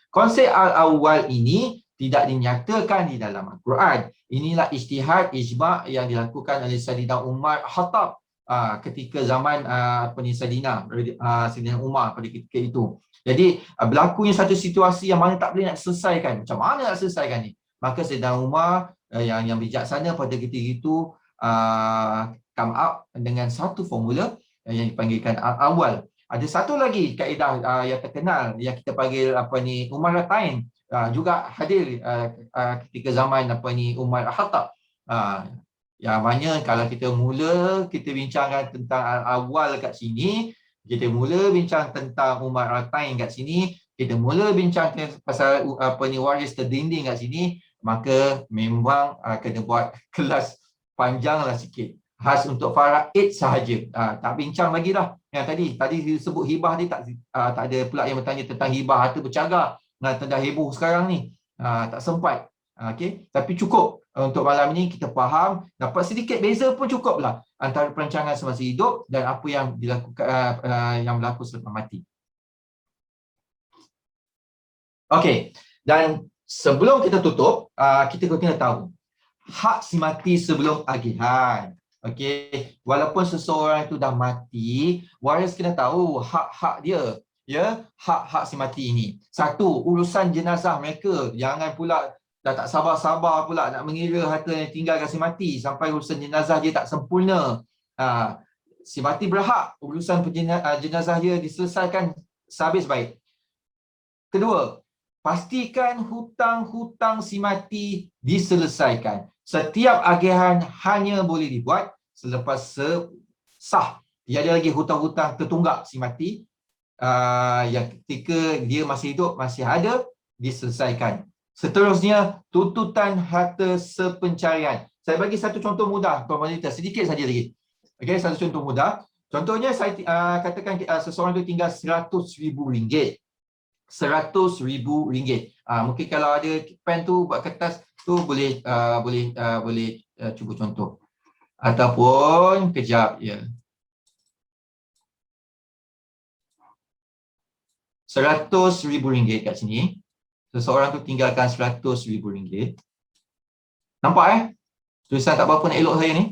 Speaker 1: Konsep al-awwal ini tidak dinyatakan di dalam Al-Quran. Inilah ijtihad ijma' yang dilakukan oleh Sayyidina Umar Khattab ketika zaman Sayyidina Umar pada ketika itu. Jadi berlakunya satu situasi yang mana tak boleh nak selesaikan. Macam mana nak selesaikan ni? Maka Sayyidina Umar yang bijaksana pada ketika itu come up dengan satu formula yang dipanggilkan al-awwal. Ada satu lagi kaedah yang terkenal yang kita panggil Umaratain, juga hadir ketika zaman Umar Khattab. Yang mana kalau kita bincangkan tentang al-awwal kat sini, kita mula bincang tentang Umaratain kat sini, kita mula bincang pasal waris terdinding kat sini, maka memang kena buat kelas panjanglah sikit. Khas untuk faraid sahaja. Tak bincang lagi dah. Yang tadi disebut hibah ni tak ada pula yang bertanya tentang hibah harta bercagar. Tengah heboh sekarang ni. Tak sempat. Okey, tapi cukup untuk malam ini kita faham, dapat sedikit beza pun cukuplah antara perancangan semasa hidup dan apa yang dilakukan yang berlaku selepas mati. Okey, dan sebelum kita tutup, kita kena tahu hak si mati sebelum agihan. Okey, walaupun seseorang itu dah mati, waris kena tahu hak-hak dia, ya, hak-hak si mati ini. Satu, urusan jenazah mereka. Jangan pula dah tak sabar-sabar pula nak mengira harta yang tinggalkan si mati sampai urusan jenazah dia tak sempurna. Si mati berhak urusan jenazah dia diselesaikan sehabis baik. Kedua, pastikan hutang-hutang si mati diselesaikan. Setiap agihan hanya boleh dibuat selepas sah. Tiada lagi hutang-hutang tertunggak si mati yang ketika dia masih hidup, masih ada, diselesaikan. Seterusnya, tuntutan harta sepencarian. Saya bagi satu contoh mudah, Tuan Wanita, sedikit saja lagi. Okey, satu contoh mudah. Contohnya, saya katakan seseorang itu tinggal RM100,000. RM100,000. Mungkin kalau ada pen tu buat kertas tu boleh cuba contoh. Ataupun kejap ya. RM100,000 kat sini. Seseorang tu tinggalkan RM100,000. Nampak tulisan tak berapa nak elok saya ni.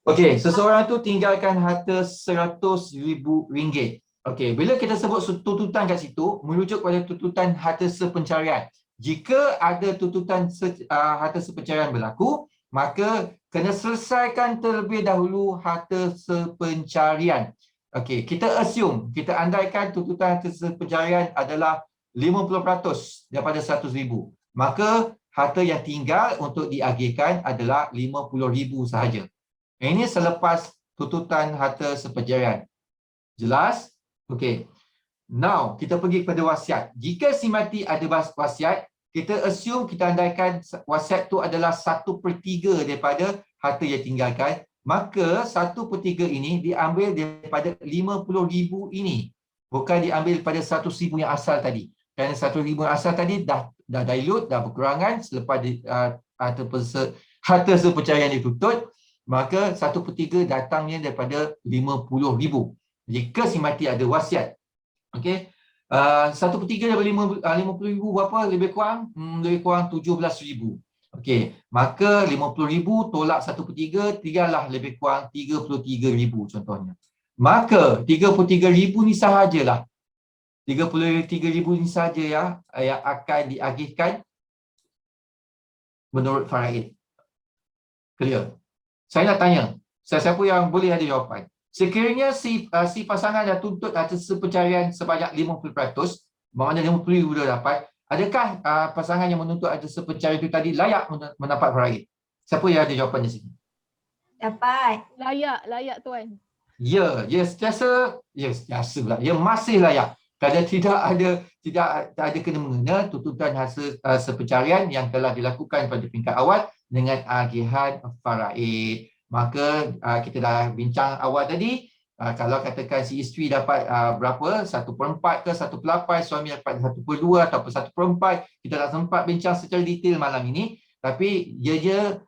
Speaker 1: Okey, seseorang tu tinggalkan harta RM100,000. Okey, bila kita sebut tuntutan kat situ, merujuk pada tuntutan harta sepencarian. Jika ada tuntutan harta sepencarian berlaku, maka kena selesaikan terlebih dahulu harta sepencarian. Okey, kita assume, kita andaikan tuntutan harta sepencarian adalah 50% daripada 100,000. Maka harta yang tinggal untuk diagihkan adalah 50,000 sahaja. Ini selepas tuntutan harta sepencarian. Jelas? Okey. Now, kita pergi kepada wasiat. Jika si mati ada wasiat, kita assume, kita andaikan wasiat tu adalah 1/3 daripada harta yang tinggalkan, maka 1/3 ini diambil daripada 50,000 ini. Bukan diambil daripada 100,000 yang asal tadi. Kerana 100,000 yang asal tadi dah dilute, dah berkurangan selepas harta sepencarian dituntut, maka 1/3 datangnya daripada 50,000. Jika si mati ada wasiat. Okey. 1/3 daripada 50,000 berapa? Lebih kurang 17,000. Okey, maka 50,000 tolak 1/3, tinggallah lebih kurang 33,000 contohnya. Maka 33,000 ni sahajalah. 33,000 ni sahaja yang akan diagihkan menurut faraid. Clear? Saya nak tanya, siapa yang boleh ada jawapan? Sekiranya si pasangan dah tuntut hasil pencarian sebanyak 50%, bermakna 50,000 dah dapat, adakah pasangan yang menuntut hasil pencarian itu tadi layak mendapat faraid? Siapa yang ada jawapan di sini?
Speaker 4: Dapat.
Speaker 5: Layak Tuan.
Speaker 1: Ya, sentiasa pula. Ya masih layak. Kerana tidak ada kena-mengena tuntutan hasil pencarian yang telah dilakukan pada peringkat awal dengan agihan faraid. Maka kita dah bincang awal tadi, kalau katakan si isteri dapat berapa, 1/4 ke 1/8, suami dapat 1/2 ataupun 1/4, kita tak sempat bincang secara detail malam ini, tapi dia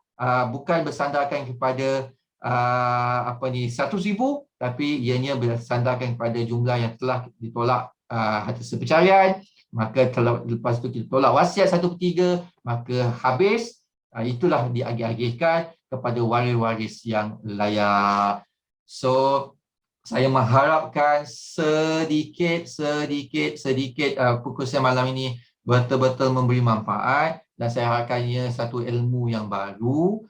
Speaker 1: bukan bersandarkan kepada 100,000, tapi ianya bersandarkan kepada jumlah yang telah ditolak hasil pencarian. Maka kalau lepas tu kita tolak wasiat 1/3, maka habis, itulah diagih-agihkan kepada waris-waris yang layak. So saya mengharapkan sedikit perkongsian malam ini betul-betul memberi manfaat, dan saya harapkannya satu ilmu yang baru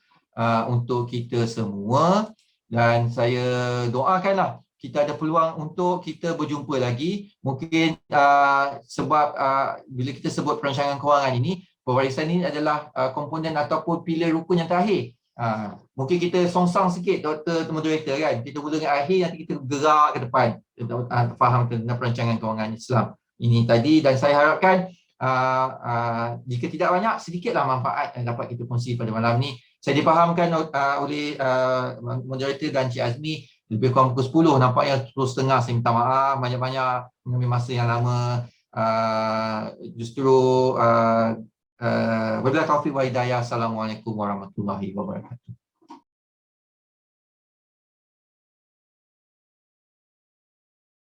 Speaker 1: untuk kita semua, dan saya doakanlah kita ada peluang untuk kita berjumpa lagi. Mungkin sebab bila kita sebut perancangan kewangan ini, pewarisan ini adalah komponen ataupun pilar rukun yang terakhir. Mungkin kita songsang sikit Dr. Moderator kan, kita mula dengan akhir, nanti kita gerak ke depan, faham tentang perancangan kewangan Islam ini tadi. Dan saya harapkan jika tidak banyak, sedikitlah manfaat yang dapat kita kongsi pada malam ni. Saya difahamkan oleh moderator dan Cik Azmi lebih kurang pukul 10, nampaknya 10.30. Saya minta maaf banyak-banyak mengambil masa yang lama. Justru wabillahi taufiq wa hidayah. Assalamualaikum warahmatullahi wabarakatuh.